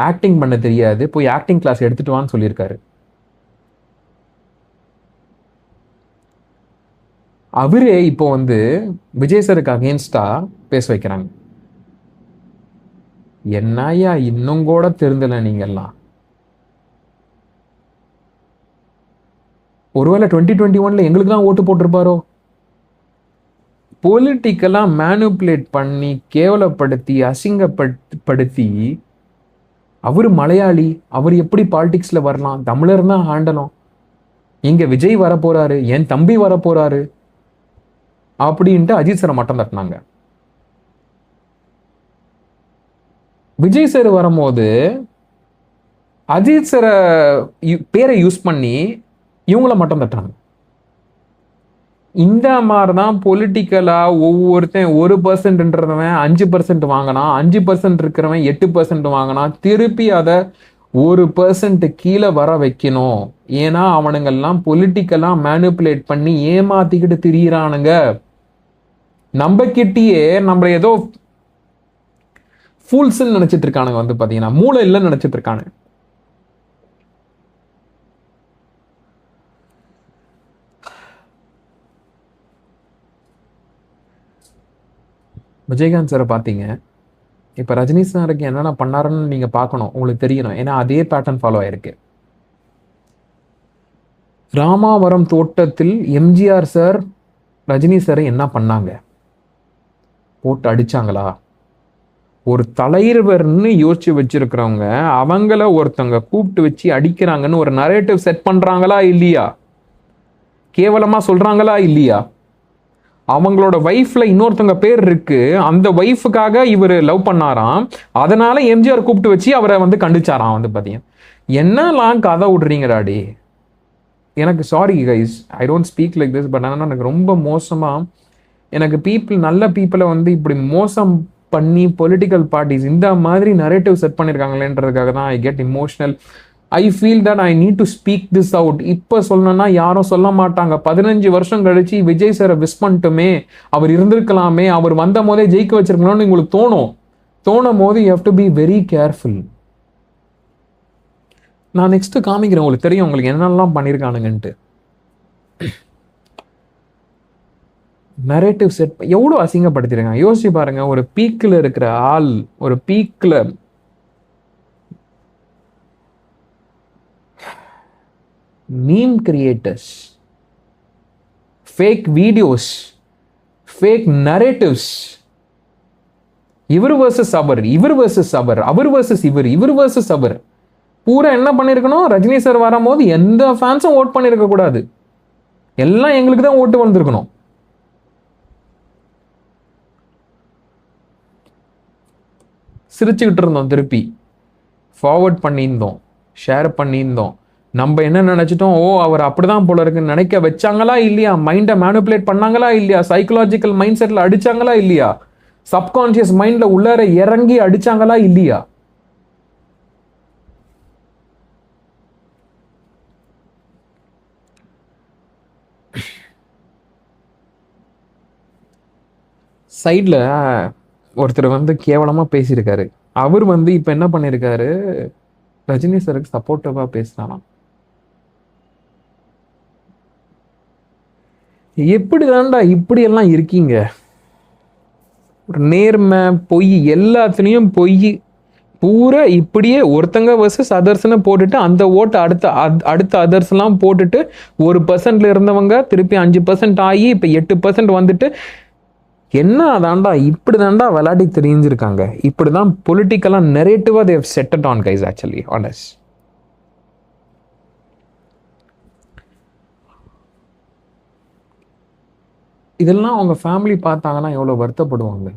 ஆக்டிங் பண்ண தெரியாது. போய் ஆக்டிங் கிளாஸ் எடுத்துட்டு வான்னு சொல்லியிருக்காரு. அவரே இப்போ வந்து விஜய் சாருக்கு அகேன்ஸ்டா பேச வைக்கிறாங்க. என்னய்யா இன்னும் கூட திருந்தல நீங்கெல்லாம். ஒருவேளை 2021ல எங்களுக்கு தான் ஓட்டு போட்டிருப்பாரோ? பொலிட்டிக்கலா மேனுப்புலேட் பண்ணி, கேவலப்படுத்தி, அசிங்கப்படுத்தி, அவரு மலையாளி, அவர் எப்படி பாலிடிக்ஸ்ல வரலாம்? தமிழர் தான் ஆண்டணும். இங்க விஜய் வரப்போறாரு, என் தம்பி வரப்போறாரு அப்படின்ட்டு அஜித் சாரை மட்டம் தட்டினாங்க. விஜய் சார் வரும்போது அஜித் சார பேரை யூஸ் பண்ணி இவங்கள மட்டம் தட்டுறாங்க. இந்த மாதிரி தான் பொலிட்டிக்கலா ஒவ்வொருத்தன் 1%ன்றவன் 5% வாங்கினான், 5% இருக்கிறவன் 8% வாங்கினான், திருப்பி அதை 1% கீழே வர வைக்கணும். ஏன்னா அவனுங்கெல்லாம் பொலிட்டிக்கலா மேனுப்புலேட் பண்ணி ஏமாத்திக்கிட்டு திரியிறானுங்க. நம்ம கிட்டயே நம்ம ஏதோ ஃபூல்ஸ் நினைச்சிட்டு இருக்கானுங்க வந்து பாத்தீங்கன்னா, மூளை இல்லைன்னு நினைச்சிட்டு இருக்கானுங்க. விஜயகாந்த் சாரை பார்த்தீங்க, இப்போ ரஜினி சாருக்கு என்னென்ன பண்ணாருன்னு நீங்க பார்க்கணும், உங்களுக்கு தெரியணும். ஏன்னா அதே பேட்டர்ன் ஃபாலோ ஆயிருக்கு. ராமாவரம் தோட்டத்தில் எம்ஜிஆர் சார் ரஜினி சாரை என்ன பண்ணாங்க? போட்டு அடிச்சாங்களா? ஒரு தலைவர்னு யோசிச்சு வச்சிருக்கிறவங்க அவங்கள ஒருத்தவங்க கூப்பிட்டு வச்சு அடிக்கிறாங்கன்னு ஒரு நரேட்டிவ் செட் பண்றாங்களா இல்லையா? கேவலமா சொல்றாங்களா இல்லையா? அவங்களோட வைஃப்ல இன்னொருத்தவங்க பேர் இருக்கு, அந்த வைஃபுக்காக இவர் லவ் பண்ணாராம், அதனால எம்ஜிஆர் கூப்பிட்டு வச்சு அவரை வந்து கண்டிச்சாராம். வந்து பாத்தீங்க என்னலாம் கதை விடுறீங்கடாடி. எனக்கு sorry guys, I don't speak like this, but ஆனால் எனக்கு ரொம்ப மோசமா எனக்கு நல்ல பீப்புளை வந்து இப்படி மோசம் பண்ணி பொலிட்டிக்கல் பார்ட்டிஸ் இந்த மாதிரி நரேட்டிவ் செட் பண்ணியிருக்காங்களேன்றதுக்காக தான் I get emotional. I feel that I need to speak this out. இப்போ சொல்லணும்னா யாரும் சொல்ல மாட்டாங்க. 15 வருஷம் கழிச்சு விஜய் சாரை விஷ் பண்ணிட்டுமே, அவர் இருந்திருக்கலாமே, அவர் வந்த போதே ஜெயிக்க வச்சிருக்கலாம்னு உங்களுக்கு தோணும் போது you have to be very careful. நான் நெக்ஸ்ட் காமிக்கிறேன், உங்களுக்கு தெரியும் உங்களுக்கு என்னெல்லாம் பண்ணியிருக்கானுங்கன்ட்டு. நரேட்டிவ் செட் எவ்வளோ அசிங்கப்படுத்திருக்காங்க யோசிச்சு பாருங்க. ஒரு பீக்கில் இருக்கிற ஆள், ஒரு பீக்கில் meme creators, fake videos, fake narratives, இவர் வர்சஸ் அவர், இவர் வர்சஸ் அவர், அவர் வர்சஸ் இவர், இவர் வர்சஸ் அவர். பூரா என்ன பண்ணிருக்கணும்? ரஜினி சார் வரும்போது எந்த ஃபேன்ஸும் ஓட் பண்ணிருக்க கூடாது, எல்லாம் எங்களுக்கு தான் ஓட்டு வந்திருக்கணும். சிரிச்சுக்கிட்டு இருந்தோம், திருப்பி ஃபார்வர்ட் பண்ணியிருந்தோம், ஷேர் பண்ணியிருந்தோம். நம்ம என்ன நினைச்சிட்டோம்? ஓ அவர் அப்படிதான் போல இருக்குன்னு நினைக்க வச்சாங்களா இல்லையா? மைண்டை மேனுப்புலேட் பண்ணாங்களா இல்லையா? சைக்கலாஜிக்கல் மைண்ட் செட்ல அடிச்சாங்களா இல்லையா? சப்கான்சியஸ் மைண்ட்ல உள்ளார இறங்கி அடிச்சாங்களா இல்லையா? சைட்ல ஒருத்தர் வந்து கேவலமா பேசியிருக்காரு. அவர் வந்து இப்ப என்ன பண்ணிருக்காரு, ரஜினி சாருக்கு சப்போர்ட்டிவா பேசினாராம். எப்படிதான்டா இப்படி எல்லாம் இருக்கீங்க? ஒரு நேர்மை பொய், எல்லாத்துலயும் பொய் பூரா இப்படியே ஒருத்தங்க வர்சஸ் அதர்ஸ்னு போட்டுட்டு அந்த ஓட்டு அடுத்த அதர்ஸ் எல்லாம் போட்டுட்டு 1% இருந்தவங்க திருப்பி 5% ஆகி இப்ப 8% வந்துட்டு என்ன தாண்டா இப்படி தாண்டா விளையாடி தெரிஞ்சிருக்காங்க. இப்படிதான் பொலிட்டிக்கலா நெரேட்டிவா Dev செட்டட் on guys actually honest. இதெல்லாம் அவங்க ஃபேமிலி பார்த்தாங்கன்னா எவ்வளவு வருத்தப்படுவாங்க.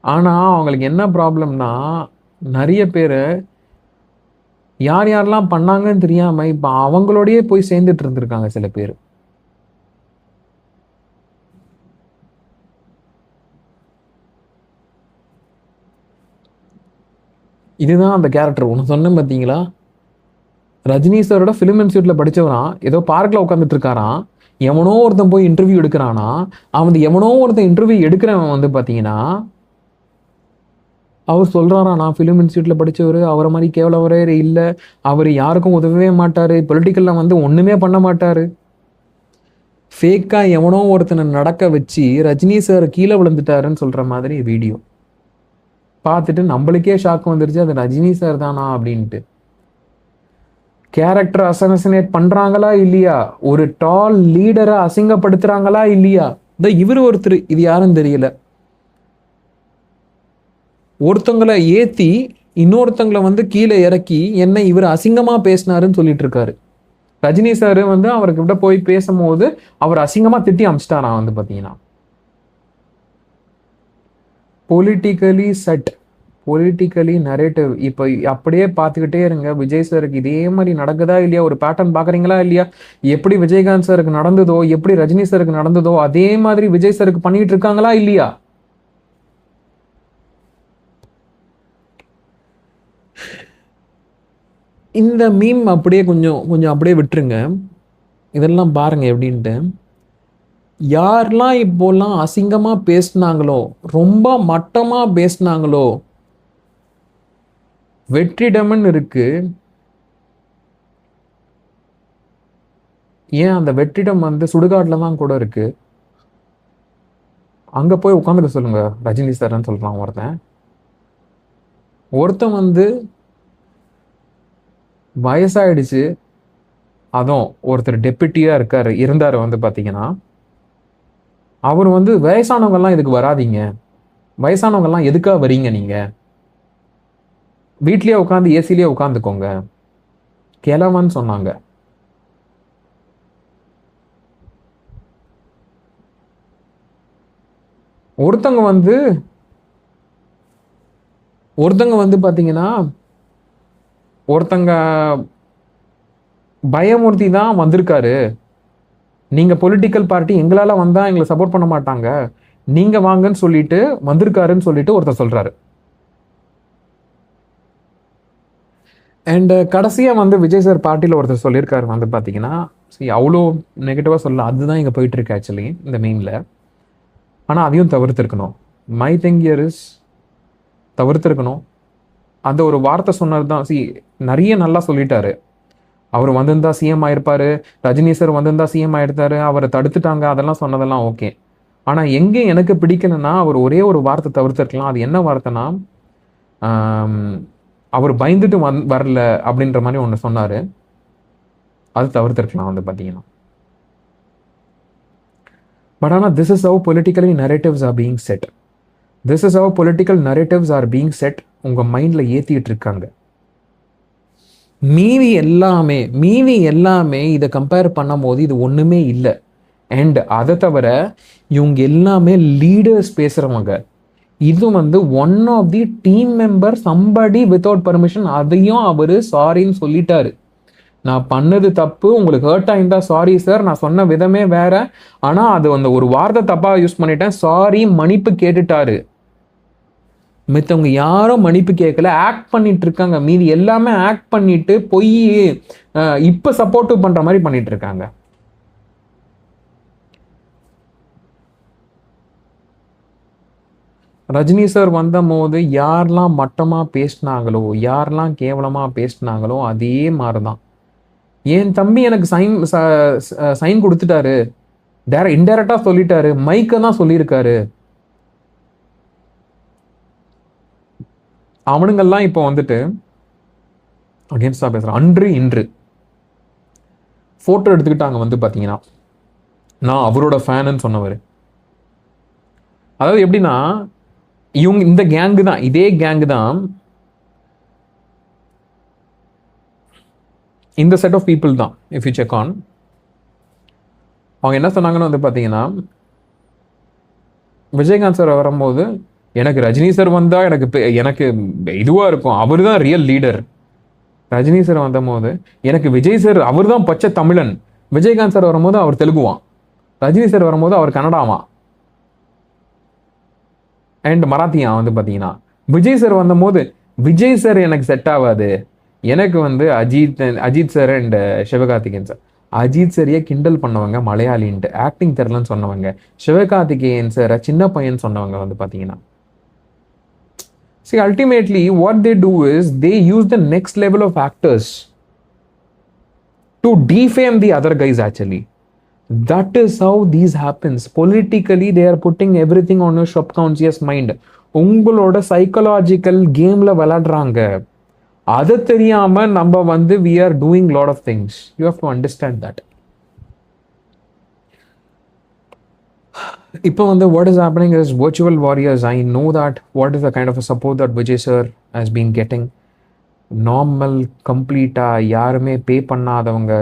ஆனா அவங்களுக்கு என்ன ப்ராப்ளம்னா, நிறைய பேர் யார் யாரெல்லாம் பண்ணாங்கன்னு தெரியாம இப்ப அவங்களோடயே போய் சேர்ந்துட்டு இருந்திருக்காங்க சில பேர். இதுதான் அந்த கேரக்டர். ஒன்று சொன்னேன் பார்த்தீங்களா, ரஜினி சாரோட ஃபிலிம் இன்ஸ்டியூட்ல படிச்சவரான், ஏதோ பார்க்ல உட்காந்துட்டு இருக்காராம், எவனோ ஒருத்தன் போய் இன்டர்வியூ எடுக்கிறானா, அவன் எவனோ ஒருத்தன் இன்டர்வியூ எடுக்கிறவன் வந்து பார்த்தீங்கன்னா அவர் சொல்றாரா, நான் ஃபிலிம் இன்ஸ்டியூட்ல படிச்சவர், அவரை மாதிரி கேவலவரே இல்லை, அவர் யாருக்கும் உதவவே மாட்டாரு, பொலிட்டிக்கல்ல வந்து ஒண்ணுமே பண்ண மாட்டாரு. ஃபேக்கா எவனோ ஒருத்தனை நடக்க வச்சு ரஜினி சார் கீழே விழுந்துட்டாருன்னு சொல்ற மாதிரி வீடியோ பார்த்துட்டு நம்மளுக்கே ஷாக் வந்துருச்சு, அது ரஜினி சார் தானா அப்படின்ட்டு. கேரக்டர் அசனசினேட் பண்றாங்களா இல்லையா, ஒரு டால் லீடரை அசிங்கப்படுத்துறாங்களா இல்லையா, இந்த இவர் ஒருத்தர், இது யாரும் தெரியல, ஒருத்தங்களை ஏத்தி இன்னொருத்தங்களை வந்து கீழே இறக்கி என்ன இவர் அசிங்கமா பேசினாருன்னு சொல்லிட்டு இருக்காரு. ரஜினி சார் வந்து அவர்கிட்ட போய் பேசும்போது அவர் அசிங்கமா திட்டி அமிச்சிட்டாராம் வந்து பாத்தீங்கன்னா. Politically set, politically narrative. இப்போ அப்படியே பார்த்துக்கிட்டே இருங்க, விஜய் சாருக்கு இதே மாதிரி நடக்குதா இல்லையா, ஒரு பேட்டர்ன் பாக்குறீங்களா இல்லையா, எப்படி விஜயகாந்த் சாருக்கு நடந்ததோ, எப்படி ரஜினி சாருக்கு நடந்ததோ அதே மாதிரி விஜய் சாருக்கு பண்ணிட்டு இருக்காங்களா இல்லையா. இந்த மீம் அப்படியே கொஞ்சம் கொஞ்சம் அப்படியே விட்டுருங்க, இதெல்லாம் பாருங்க எப்படின்ட்டு. யாரெல்லாம் இப்போல்லாம் அசிங்கமா பேசினாங்களோ, ரொம்ப மட்டமா பேசினாங்களோ, வெற்றிடம்னு இருக்கு. ஏன் அந்த வெற்றிடம் வந்து சுடுகாட்டில் தான் கூட இருக்கு, அங்க போய் உட்காந்துக்க சொல்லுங்க ரஜினி சார்ன்னு சொல்றான் ஒருத்தன் வந்து வயசாயிடுச்சு, அதுவும் ஒருத்தர் டெப்யூட்டியா இருந்தாரு வந்து பாத்தீங்கன்னா, அவர் வந்து வயசானவங்கெல்லாம் இதுக்கு வராதிங்க, வயசானவங்கெல்லாம் எதுக்காக வரீங்க, நீங்க வீட்லயே உட்காந்து ஏசிலேயே உட்காந்துக்கோங்க கிழவன்னு சொன்னாங்க. ஒருத்தங்க வந்து பாத்தீங்கன்னா, ஒருத்தங்க பயமூர்த்தி தான் வந்திருக்காரு, நீங்க பொலிட்டிக்கல் பார்ட்டி எங்களால வந்தா எங்களை சப்போர்ட் பண்ண மாட்டாங்க, நீங்க வாங்கன்னு சொல்லிட்டு வந்திருக்காருன்னு சொல்லிட்டு ஒருத்தர் சொல்றாரு. அண்ட் கடைசியா வந்து விஜய் சார் பார்ட்டியில் ஒருத்தர் சொல்லியிருக்காரு வந்து பாத்தீங்கன்னா, சரி அவ்வளோ நெகட்டிவா சொல்ல, அதுதான் இங்க போயிட்டு இருக்கு ஆக்சுவலி இந்த மீன்ல. ஆனா அதையும் தவிர்த்திருக்கணும். மை திங் இயர் இஸ் தவிர்த்திருக்கணும். அந்த ஒரு வார்த்தை சொன்னது தான். நிறைய நல்லா சொல்லிட்டாரு, அவர் வந்திருந்தா சிஎம் ஆயிருப்பாரு, ரஜினி சார் வந்திருந்தா சிஎம் ஆயிருந்தாரு, அவரை தடுத்துட்டாங்க, அதெல்லாம் சொன்னதெல்லாம் ஓகே. ஆனா எங்க எனக்கு பிடிக்கலன்னா, அவர் ஒரே ஒரு வார்த்தை தவிர்த்திருக்கலாம். அது என்ன வார்த்தைனா, அவர் பயந்துட்டு வரல அப்படின்ற மாதிரி ஒன்று சொன்னாரு, அது தவிர்த்திருக்கலாம் வந்து பார்த்தீங்கன்னா. பட் ஆனால் this is have politically narratives are being set, this is how political narratives are being set. உங்க மைண்ட்ல ஏத்திட்டு இருக்காங்க. மீதி எல்லாமே இதை கம்பேர் பண்ணும் போது இது ஒண்ணுமே இல்லை. அண்ட் அதை தவிர இவங்க எல்லாமே லீடர்ஸ் பேசுறவங்க. இது வந்து one of the team member somebody without permission, அதையும் அவரு சாரின்னு சொல்லிட்டாரு. நான் பண்ணது தப்பு, உங்களுக்கு ஹர்ட் ஆயிருந்தா சாரி சார், நான் சொன்ன விதமே வேற, ஆனா அது அந்த ஒரு வார்த்தை தப்பா யூஸ் பண்ணிட்டேன், சாரி மன்னிப்பு கேட்டுட்டாரு. மித்தவங்க யாரும் மன்னிப்பு கேட்கல, ஆக்ட் பண்ணிட்டு இருக்காங்க. மீதி எல்லாமே ஆக்ட் பண்ணிட்டு போய் இப்ப சப்போர்ட்டிவ் பண்ற மாதிரி பண்ணிட்டு இருக்காங்க. ரஜினி சார் வந்த போது யாரெல்லாம் மட்டமா பேசினாங்களோ, யாரெல்லாம் கேவலமா பேசினாங்களோ அதே மாதிரிதான். என் தம்பி எனக்கு சைன் கொடுத்துட்டாரு, இன்டைரக்டா சொல்லிட்டாரு, மைக்க தான் சொல்லியிருக்காரு. அவனுங்கெல்லாம் இப்போ வந்துட்டு அகேன்ஸ்டா பேசுறான். அன்று இன்று போட்டோ எடுத்துக்கிட்டாங்க வந்து பாத்தீங்கன்னா, நான் அவரோட ஃபேனுன்னு சொன்னவர். அதாவது எப்படின்னா, இவங்க இந்த கேங்கு தான், இதே கேங்கு தான், இந்த செட் ஆஃப் பீப்புள் தான். இஃப் யூ செக் ஆன், அவங்க என்ன சொன்னாங்கன்னு வந்து பாத்தீங்கன்னா, விஜயகாந்த் சார் வரும்போது எனக்கு ரஜினி சார் வந்தா எனக்கு இதுவா இருக்கும், அவரு தான் ரியல் லீடர், ரஜினி சார் வந்த போது எனக்கு விஜய் சார் அவர் தான் பச்சை தமிழன், விஜயகாந்த் சார் வரும்போது அவர் தெலுங்குவான், ரஜினி சார் வரும்போது அவர் கன்னடாவான் அண்ட் மராத்தியான் வந்து பார்த்தீங்கன்னா. விஜய் சார் வந்தபோது விஜய் சார் எனக்கு செட் ஆகாது, எனக்கு வந்து Ajith sir and Sivakarthikeyan sir. Ajith சாரியே கிண்டல் பண்ணவங்க மலையாளின்ட்டு, ஆக்டிங் தெரிலன்னு சொன்னவங்க. சிவகார்த்திகேயன் சார் சின்ன பையன் சொன்னவங்க வந்து பார்த்தீங்கன்னா. See, ultimately, what they do is they use the next level of actors to defame the other guys actually. That is how these happens. Politically, they are putting everything on your subconscious mind. உங்களோட psychological கேம்ல விளையாடுறாங்க. அது தெரியாம நம்ம வந்து we are doing lot of things. You have to understand that. இப்போ வந்து what is happening is virtual warriors. I know that what is the kind of a support that Vijay sir has been getting. Normal கம்ப்ளீட்டாக யாருமே பே பண்ணாதவங்க,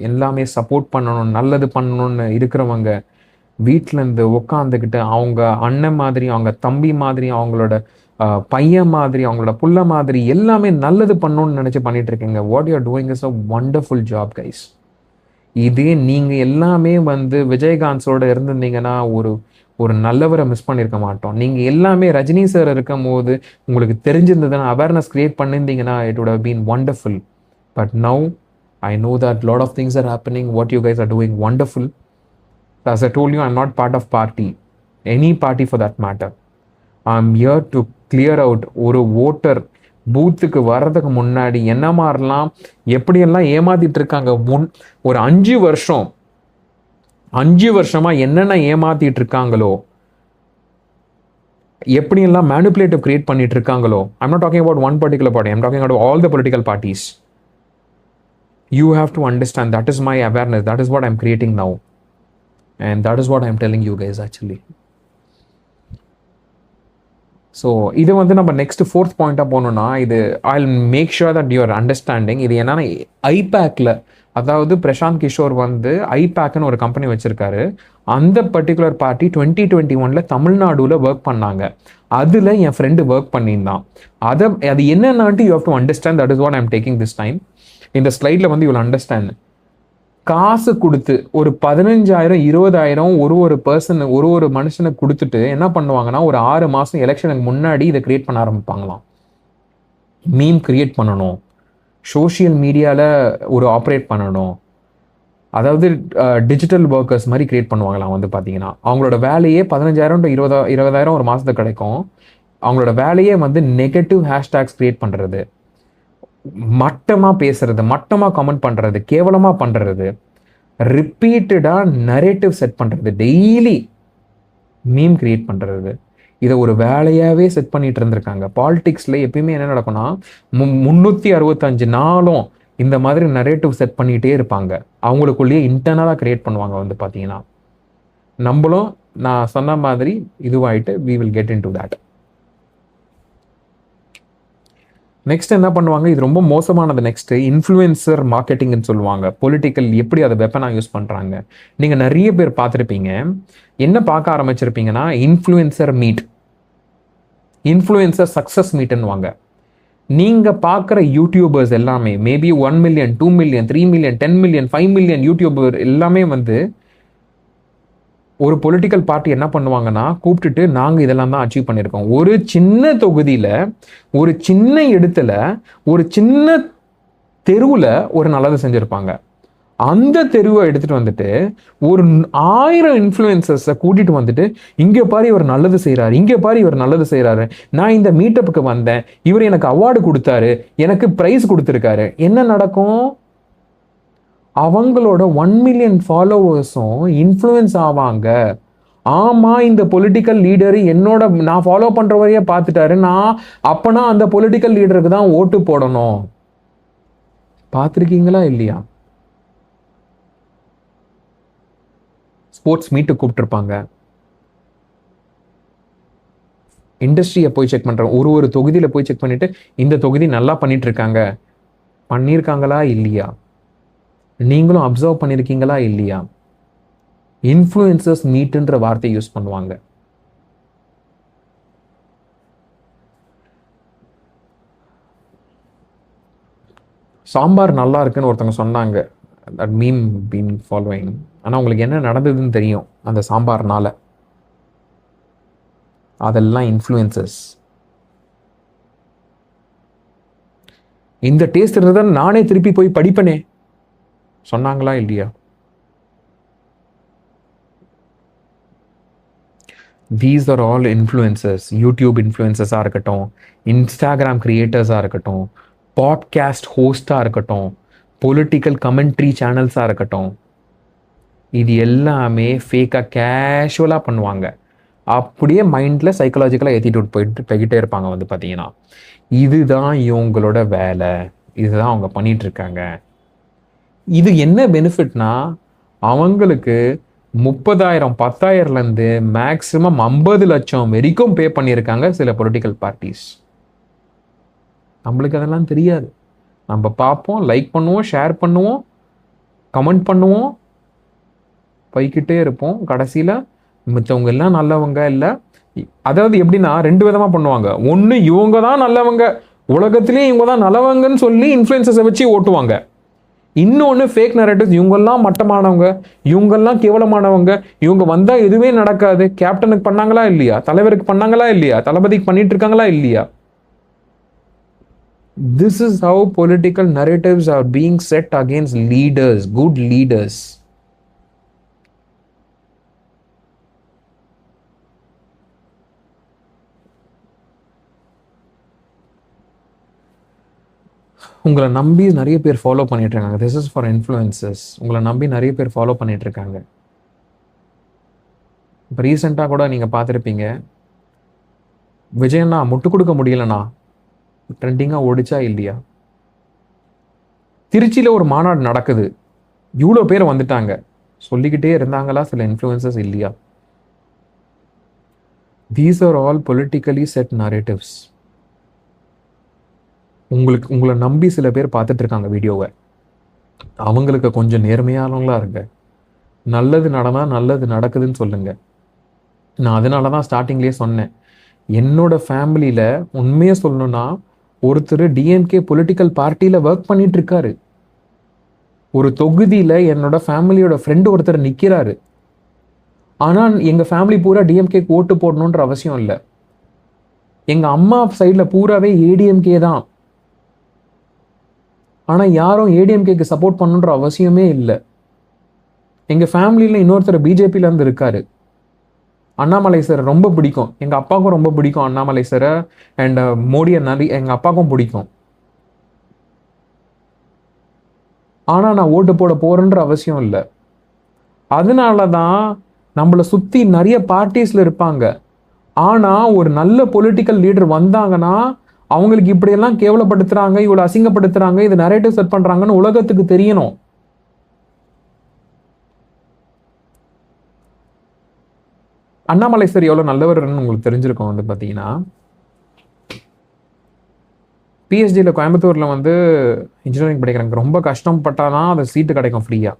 எல்லாமே support பண்ணணும், நல்லது பண்ணணும்னு இருக்கிறவங்க வீட்டிலேருந்து உட்காந்துக்கிட்டு அவங்க அண்ணன் மாதிரி, அவங்க தம்பி மாதிரி, அவங்களோட பையன் மாதிரி, அவங்களோட புள்ள மாதிரி எல்லாமே நல்லது பண்ணணும்னு நினச்சி பண்ணிட்டு இருக்கீங்க. What you are doing is a wonderful job guys. இதே நீங்கள் எல்லாமே வந்து விஜயகாந்தோட இருந்திருந்தீங்கன்னா ஒரு நல்லவரை மிஸ் பண்ணியிருக்க மாட்டோம். நீங்கள் எல்லாமே ரஜினி சார் இருக்கும் போது உங்களுக்கு தெரிஞ்சிருந்ததுன்னா, அவேர்னஸ் கிரியேட் பண்ணியிருந்தீங்கன்னா, it would have been wonderful. But now I know that lot of things are happening. What you guys are doing wonderful. As I told you, I'm not part of party, any party for that matter. I'm here to clear out ஒரு voter பூத்துக்கு வர்றதுக்கு முன்னாடி என்ன மாதிரிலாம் எப்படியெல்லாம் ஏமாத்திட்டு இருக்காங்க. ஒரு 5 வருஷமா என்னென்ன ஏமாத்திட்டு இருக்காங்களோ, எப்படியெல்லாம் மேனிபுலேட்டிவ் கிரியேட் பண்ணிட்டு இருக்காங்களோ. I'm not talking about one particular party, I'm talking about all the political parties. You have to understand, that is my awareness, that is what I'm creating now, and that is what I'm telling you guys actually. So இது வந்து நம்ம next 4th பாயிண்டாக போனோம்னா, இது I will make sure that your understanding. இது என்னன்னா ஐபேக்கில், அதாவது பிரசாந்த் கிஷோர் வந்து ஐபேக்னு ஒரு கம்பெனி வச்சிருக்காரு. அந்த பர்டிகுலர் பார்ட்டி 2021 தமிழ்நாடுல ஒர்க் பண்ணாங்க. அதில் என் ஃப்ரெண்டு ஒர்க் பண்ணியிருந்தான். அது என்னன்னான்ட்டு you have to understand. That is what I am taking this time. இந்த ஸ்லைடில் வந்து யூ வில் அண்டர்ஸ்டாண்ட். காசு கொடுத்து ஒரு 15,000 20,000 ஒரு பர்சன் ஒரு மனுஷனுக்கு கொடுத்துட்டு என்ன பண்ணுவாங்கன்னா, ஒரு 6 மாதம் எலெக்ஷனுக்கு முன்னாடி இதை கிரியேட் பண்ண ஆரம்பிப்பாங்களாம். மீம் கிரியேட் பண்ணணும், சோஷியல் மீடியாவில் ஒரு ஆப்ரேட் பண்ணணும், அதாவது டிஜிட்டல் ஒர்க்கர்ஸ் மாதிரி கிரியேட் பண்ணுவாங்களாம். வந்து பார்த்தீங்கன்னா அவங்களோட வேலையே 15,000 to 20,000 ஒரு மாதத்துக்கு கிடைக்கும். அவங்களோட வேலையே வந்து நெகட்டிவ் ஹேஷ்டேக்ஸ் கிரியேட் பண்ணுறது, மட்டமாக பேசுறது, மட்டமாக கமெண்ட் பண்ணுறது, கேவலமாக பண்ணுறது, ரிப்பீட்டடாக நரேட்டிவ் செட் பண்ணுறது, டெய்லி மீம் கிரியேட் பண்ணுறது, இதை ஒரு வேலையாகவே செட் பண்ணிட்டு இருந்திருக்காங்க. பாலிடிக்ஸில் எப்பயுமே என்ன நடக்கும்னா 365 நாளும் இந்த மாதிரி நரேட்டிவ் செட் பண்ணிகிட்டே இருப்பாங்க. அவங்களுக்குள்ளேயே இன்டர்னலாக கிரியேட் பண்ணுவாங்க. வந்து பார்த்தீங்கன்னா நம்மளும் நான் சொன்ன மாதிரி இதுவாயிட்டு we will get into that. Next என்ன பண்ணுவாங்க, இது ரொம்ப மோசமானது. நெக்ஸ்ட் இன்ஃப்ளூயன்சர் மார்க்கெட்டிங்னு சொல்லுவாங்க. பொலிட்டிக்கல் எப்படி அதை வெப்பனாக யூஸ் பண்ணுறாங்க. நீங்கள் நிறைய பேர் பார்த்துருப்பீங்க. என்ன பார்க்க ஆரம்பிச்சிருப்பீங்கன்னா, இன்ஃப்ளூயன்சர் மீட், இன்ஃப்ளூயன்சர் சக்ஸஸ் மீட்னுவாங்க. நீங்கள் பார்க்குற யூடியூபர்ஸ் எல்லாமே maybe 1 million 2 million 3 million 10 million 5 million YouTuber எல்லாமே வந்து ஒரு பொலிட்டிக்கல் பார்ட்டி என்ன பண்ணுவாங்கன்னா கூப்பிட்டுட்டு, நாங்கள் இதெல்லாம் தான் அச்சீவ் பண்ணியிருக்கோம். ஒரு சின்ன தொகுதியில், ஒரு சின்ன இடத்துல, ஒரு சின்ன தெருவில் ஒரு நல்லது செஞ்சுருப்பாங்க. அந்த தெருவை எடுத்துகிட்டு வந்துட்டு ஒரு 1000 இன்ஃப்ளூயன்சர்ஸை கூட்டிகிட்டு வந்துட்டு, இங்கே பாரு இவர் நல்லது செய்கிறாரு, இங்கே பாரு இவர் நல்லது செய்கிறாரு, நான் இந்த மீட்டப்புக்கு வந்தேன், இவர் எனக்கு அவார்டு கொடுத்தாரு, எனக்கு ப்ரைஸ் கொடுத்துருக்காரு. என்ன நடக்கும்? அவங்களோட 1 million ஃபாலோவர்ஸும் இன்ஃப்ளூயன்ஸ் ஆவாங்க. ஆமா, இந்த பொலிட்டிக்கல் லீடரு நான் ஃபாலோ பண்ற வரையே பார்த்துட்டாரு, நான் அப்பனா அந்த பொலிட்டிக்கல் லீடருக்கு தான் ஓட்டு போடணும். பார்த்துருக்கீங்களா இல்லையா? ஸ்போர்ட்ஸ் மீட்டு கூப்பிட்டுருப்பாங்க, இண்டஸ்ட்ரியை போய் செக் பண்றாங்க, ஒரு தொகுதியில போய் செக் பண்ணிட்டு இந்த தொகுதி நல்லா பண்ணியிருக்காங்களா இல்லையா, நீங்களும் அப்சர்வ் பண்ணியிருக்கீங்களா இல்லையா? இன்ஃப்ளூயன்சர்ஸ் மீட்ன்ற வார்த்தையை யூஸ் பண்ணுவாங்க. சாம்பார் நல்லா இருக்குன்னு ஒருத்தவங்க சொன்னாங்க, தட் மீம் பீன் ஃபாலோயிங். ஆனால் உங்களுக்கு என்ன நடந்ததுன்னு தெரியும் அந்த சாம்பார்னால. அதெல்லாம் இன்ஃப்ளூயன்சஸ். இந்த டேஸ்ட் இருந்தால் நானே திருப்பி போய் படிப்பனே சொன்னாங்களா இல்லையா? These are all influencers. YouTube இன்ஃப்ளூயன்சஸாக இருக்கட்டும், இன்ஸ்டாகிராம் கிரியேட்டர்ஸாக இருக்கட்டும், பாட்காஸ்ட் ஹோஸ்டாக இருக்கட்டும், பொலிட்டிக்கல் கமெண்ட்ரி சேனல்ஸாக இருக்கட்டும், இது எல்லாமே ஃபேக்காக கேஷுவலாக பண்ணுவாங்க. அப்படியே மைண்டில் சைக்கலாஜிக்கலாக ஏற்றிட்டு போய்கிட்டே இருப்பாங்க. வந்து பார்த்தீங்கன்னா இதுதான் இவங்களோட வேலை, இதுதான் அவங்க பண்ணிட்டு இருக்காங்க. இது என்ன பெனிஃபிட்னா, அவங்களுக்கு 30,000 10,000லேருந்து மேக்ஸிமம் 50 லட்சம் வரைக்கும் பே பண்ணியிருக்காங்க சில பொலிட்டிக்கல் பார்ட்டிஸ். நம்மளுக்கு அதெல்லாம் தெரியாது. நம்ம பார்ப்போம், லைக் பண்ணுவோம், ஷேர் பண்ணுவோம், கமெண்ட் பண்ணுவோம், போய்கிட்டே இருப்போம். கடைசியில் மித்தவங்க எல்லாம் நல்லவங்க இல்லை. அதாவது எப்படின்னா 2 விதமாக பண்ணுவாங்க. ஒன்று, இவங்க தான் நல்லவங்க, உலகத்திலேயே இவங்க தான் நல்லவங்கன்னு சொல்லி இன்ஃப்ளூயன்சஸை வச்சு ஓட்டுவாங்க. இன்னொன்று ஃபேக் நரேட்டிவ்ஸ், இவங்கெல்லாம் மட்டமானவங்க, இவங்கெல்லாம் கேவலமானவங்க, இவங்க வந்தால் எதுவுமே நடக்காது. கேப்டனுக்கு பண்ணாங்களா இல்லையா, தலைவருக்கு பண்ணாங்களா இல்லையா, தளபதிக்கு பண்ணிட்டு இருக்காங்களா இல்லையா. This is how political narratives are being set against leaders, good leaders. உங்களை நம்பி நிறைய பேர் ஃபாலோ பண்ணிட்டு இருக்காங்க. This is for influencers. உங்களை நம்பி நிறைய பேர் ஃபாலோ பண்ணிட்டு இருக்காங்க. இப்போ ரீசெண்டாக கூட நீங்கள் பார்த்துருப்பீங்க, விஜயண்ணா முட்டு கொடுக்க முடியலண்ணா ட்ரெண்டிங்காக ஓடிச்சா இல்லையா? திருச்சியில் ஒரு மாநாடு நடக்குது, இவ்வளோ பேர் வந்துட்டாங்க, சொல்லிக்கிட்டே இருந்தாங்களா சில இன்ஃப்ளூயன்சஸ் இல்லையா? These are all politically set narratives. உங்களை நம்பி சில பேர் பார்த்துட்டு இருக்காங்க வீடியோவை. அவங்களுக்கு கொஞ்சம் நேர்மையானவங்களா இருங்க. நல்லது நடந்தால் நல்லது நடக்குதுன்னு சொல்லுங்க. நான் அதனால தான் ஸ்டார்டிங்லேயே சொன்னேன், என்னோட ஃபேமிலியில் உண்மையாக சொல்லணும்னா ஒருத்தர் டிஎம்கே பொலிட்டிக்கல் பார்ட்டியில் ஒர்க் பண்ணிட்டு இருக்காரு. ஒரு தொகுதியில் என்னோட ஃபேமிலியோட ஃப்ரெண்டு ஒருத்தர் நிற்கிறாரு. ஆனால் எங்கள் ஃபேமிலி பூரா டிஎம்கேக்கு ஓட்டு போடணுன்ற அவசியம் இல்லை. எங்கள் அம்மா சைடில் பூராவே ஏடிஎம்கே தான். ஆனால் யாரும் ஏடிஎம்கேக்கு சப்போர்ட் பண்ணுன்ற அவசியமே இல்லை. எங்கள் ஃபேமிலியில் இன்னொருத்தர் பிஜேபியிலேருந்து இருக்காரு. அண்ணாமலை சார் ரொம்ப பிடிக்கும், எங்கள் அப்பாவுக்கும் ரொம்ப பிடிக்கும் அண்ணாமலை சாரை அண்ட் மோடியை எங்கள் அப்பாவுக்கும் பிடிக்கும். ஆனால் நான் ஓட்டு போட போகிறேன்ற அவசியம் இல்லை. அதனால தான் நம்மளை சுற்றி நிறைய பார்ட்டிஸில் இருப்பாங்க. ஆனால் ஒரு நல்ல பொலிட்டிக்கல் லீடர் வந்தாங்கன்னா அவங்களுக்கு இப்படியெல்லாம் கேவலப்படுத்துறாங்க, இவ்வளோ அசிங்கப்படுத்துறாங்க, இது நரேட்டிவ் செட் பண்ணுறாங்கன்னு உலகத்துக்கு தெரியணும். அண்ணாமலை சார் எவ்வளோ நல்லவர்னு உங்களுக்கு தெரிஞ்சிருக்கும். வந்து பார்த்தீங்கன்னா பிஎஸ்டியில் கோயம்புத்தூரில் வந்து இன்ஜினியரிங் படிக்கிறாங்க. ரொம்ப கஷ்டப்பட்டாதான் அது சீட்டு கிடைக்கும், ஃப்ரீயாக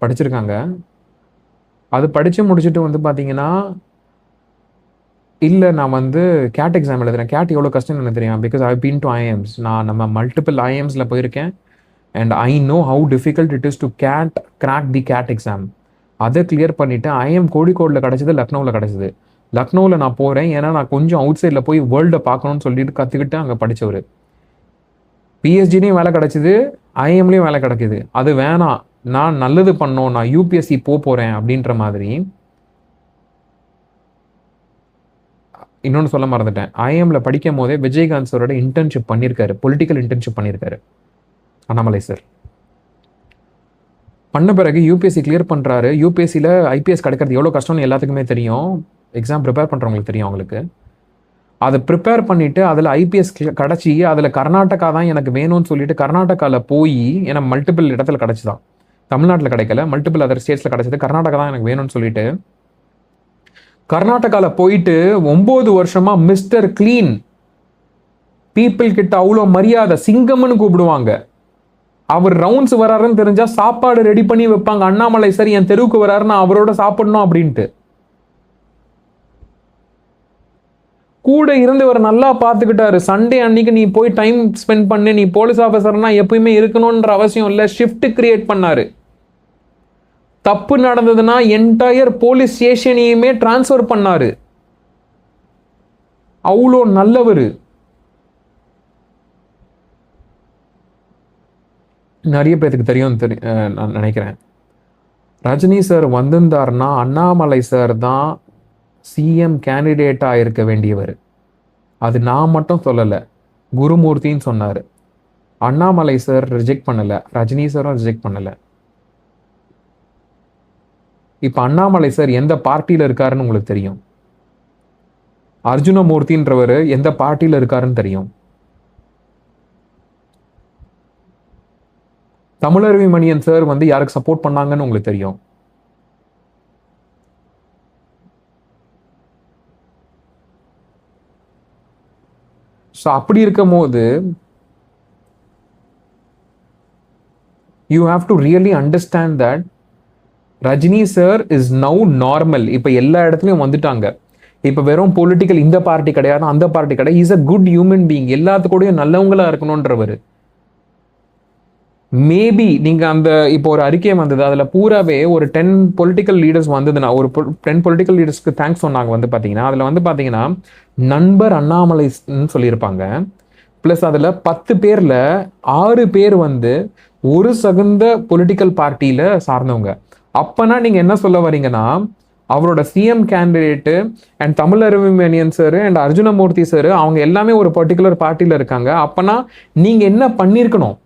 படிச்சிருக்காங்க. அது படித்து முடிச்சுட்டு வந்து பார்த்தீங்கன்னா, இல்லை நான் வந்து கேட் எக்ஸாம் எழுதுறேன். கேட் எவ்வளோ கஷ்டம்னு எனக்கு தெரியும், because I been to IIMs. நான் நம்ம மல்டிபிள் ஐஎம்ஸில் போயிருக்கேன் and I know how difficult it is to crack the CAT exam. அதை கிளியர் பண்ணிவிட்டு ஐஎம் கோழிக்கோடில் கிடச்சிது, லக்னோவில் கிடச்சிது. லக்னோவில் நான் போகிறேன், ஏன்னா நான் கொஞ்சம் அவுட் சைடில் போய் வேர்ல்டை பார்க்கணும்னு சொல்லிட்டு கற்றுக்கிட்டு அங்கே படித்தவர். பிஎஸ்டிலையும் வேலை கிடச்சிது, ஐஎம்லேயும் வேலை கிடைக்கிது. அது வேணாம், நான் நல்லது பண்ணோம், நான் யூபிஎஸ்சி போகிறேன் அப்படின்ற மாதிரி. இன்னொன்று சொல்ல மறந்துட்டேன், ஐஎம்ல படிக்கும் போதே விஜயகாந்த் சாரோட இன்டர்ன்ஷிப் பண்ணியிருக்காரு, பொலிட்டிக்கல் இன்டர்ன்ஷிப் பண்ணியிருக்காரு அண்ணாமலை சார். பண்ண பிறகு யூபிஎஸ்சி கிளியர் பண்ணுறாரு. யூபிஎஸ்சியில் ஐபிஎஸ் கிடைக்கிறது எவ்வளோ கஷ்டம்னு எல்லாத்துக்குமே தெரியும், எக்ஸாம் ப்ரிப்பேர் பண்ணுறவங்களுக்கு தெரியும். அவங்களுக்கு அதை ப்ரிப்பேர் பண்ணிவிட்டு அதில் ஐபிஎஸ் கிடச்சி, அதில் கர்நாடகா தான் எனக்கு வேணும்னு சொல்லிட்டு கர்நாடகாவில் போய், ஏன்னா மல்டிபிள் இடத்துல கிடச்சி தான், தமிழ்நாட்டில் கிடைக்கல, மல்டிபிள் அதர் ஸ்டேட்ஸில் கிடச்சிது, கர்நாடகா தான் எனக்கு வேணும்னு சொல்லிட்டு கர்நாடகாவில் போயிட்டு 9 வருஷமா மிஸ்டர் கிளீன், பீப்புள் கிட்ட அவ்வளோ மரியாதை, சிங்கம்னு கூப்பிடுவாங்க. அவர் ரவுண்ட்ஸ் வராருன்னு தெரிஞ்சா சாப்பாடு ரெடி பண்ணி வைப்பாங்க. அண்ணாமலை சார் என் தெருவுக்கு வராருன்னு அவரோட சாப்பிடணும் அப்படின்ட்டு. கூட இருந்து இவர் நல்லா பார்த்துக்கிட்டாரு. சண்டே அன்னைக்கு நீ போய் டைம் ஸ்பெண்ட் பண்ணு, நீ போலீஸ் ஆஃபீஸர்னா எப்பயுமே இருக்கணும்ன்ற அவசியம் இல்லை, ஷிஃப்ட் கிரியேட் பண்ணாரு. தப்பு நடந்ததுன்னா என்டையர் போலீஸ் ஸ்டேஷனையுமே டிரான்ஸ்ஃபர் பண்ணாரு. அவ்வளோ நல்லவர். நிறைய பேருக்கு தெரியும் நான் நினைக்கிறேன். ரஜினி சார் வந்திருந்தாருன்னா அண்ணாமலை சார் தான் சிஎம் கேண்டிடேட்டாக இருக்க வேண்டியவர். அது நான் மட்டும் சொல்லலை, குருமூர்த்தின்னு சொன்னார். அண்ணாமலை சார் ரிஜெக்ட் பண்ணலை, ரஜினி சாரும் ரிஜெக்ட் பண்ணலை. இப்போ அண்ணாமலை சார் எந்த பார்ட்டியில் இருக்காருன்னு உங்களுக்கு தெரியும். அர்ஜுனமூர்த்தின்றவர் எந்த பார்ட்டியில் இருக்காருன்னு தெரியும். தமிழருவி மணியன் சார் வந்து யாருக்கு சப்போர்ட் பண்ணாங்கன்னு உங்களுக்கு தெரியும். ஸோ அப்படி இருக்கும் போது you have to really understand that Rajini sir is now normal. இப்போ எல்லா இடத்துலையும் வந்துட்டாங்க. இப்போ வெறும் பொலிட்டிக்கல் இந்த பார்ட்டி கிடையாது, அந்த பார்ட்டி கிடையாது. Is a good human being. எல்லாத்துக்கூடயும் நல்லவங்களா இருக்கணும்ன்றவர். மேபி நீங்கள் அந்த இப்போ ஒரு அறிக்கை வந்தது, அதில் பூராவே ஒரு 10 பொலிட்டிக்கல் லீடர்ஸ் வந்ததுன்னா, ஒரு 10 பொலிட்டிக்கல் லீடர்ஸ்க்கு தேங்க்ஸ் சொன்னாங்க. வந்து பார்த்தீங்கன்னா அதில் வந்து பார்த்தீங்கன்னா நண்பர் அண்ணாமலைன்னு சொல்லியிருப்பாங்க. ப்ளஸ் அதில் 10 பேரில் 6 பேர் வந்து ஒரு சகுந்த பொலிட்டிக்கல் பார்ட்டியில் சார்ந்தவங்க. அப்போனா நீங்கள் என்ன சொல்ல வரீங்கன்னா, அவரோட CM candidate and Tamilaruvi Manian sir and Arjunamurthy sir அவங்க எல்லாமே ஒரு பர்டிகுலர் பார்ட்டியில் இருக்காங்க. அப்போனா நீங்கள் என்ன பண்ணியிருக்கணும்?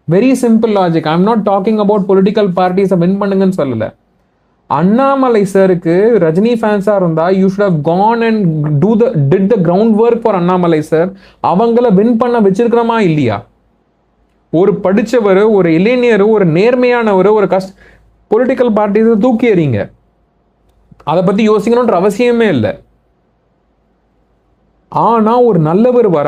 Very simple logic. I am not talking about political பார்ட்டிஸை வின் பண்ணுங்கன்னு சொல்லலை. அண்ணாமலை சாருக்கு ரஜினி ஃபேன்ஸாக இருந்தால் you should have gone and did the ground work for Annamalai sir. அவங்கள வின் பண்ண வச்சிருக்கிறோமா இல்லையா? ஒரு படித்தவர், ஒரு இளைஞர், ஒரு நேர்மையானவர், ஒரு பொலிட்டிக்கல் பார்ட்டிஸை தூக்கி எறிங்க. அதை பற்றி யோசிக்கணுன்ற அவசியமே இல்லை. ஆனால் ஒரு நல்லவர் வர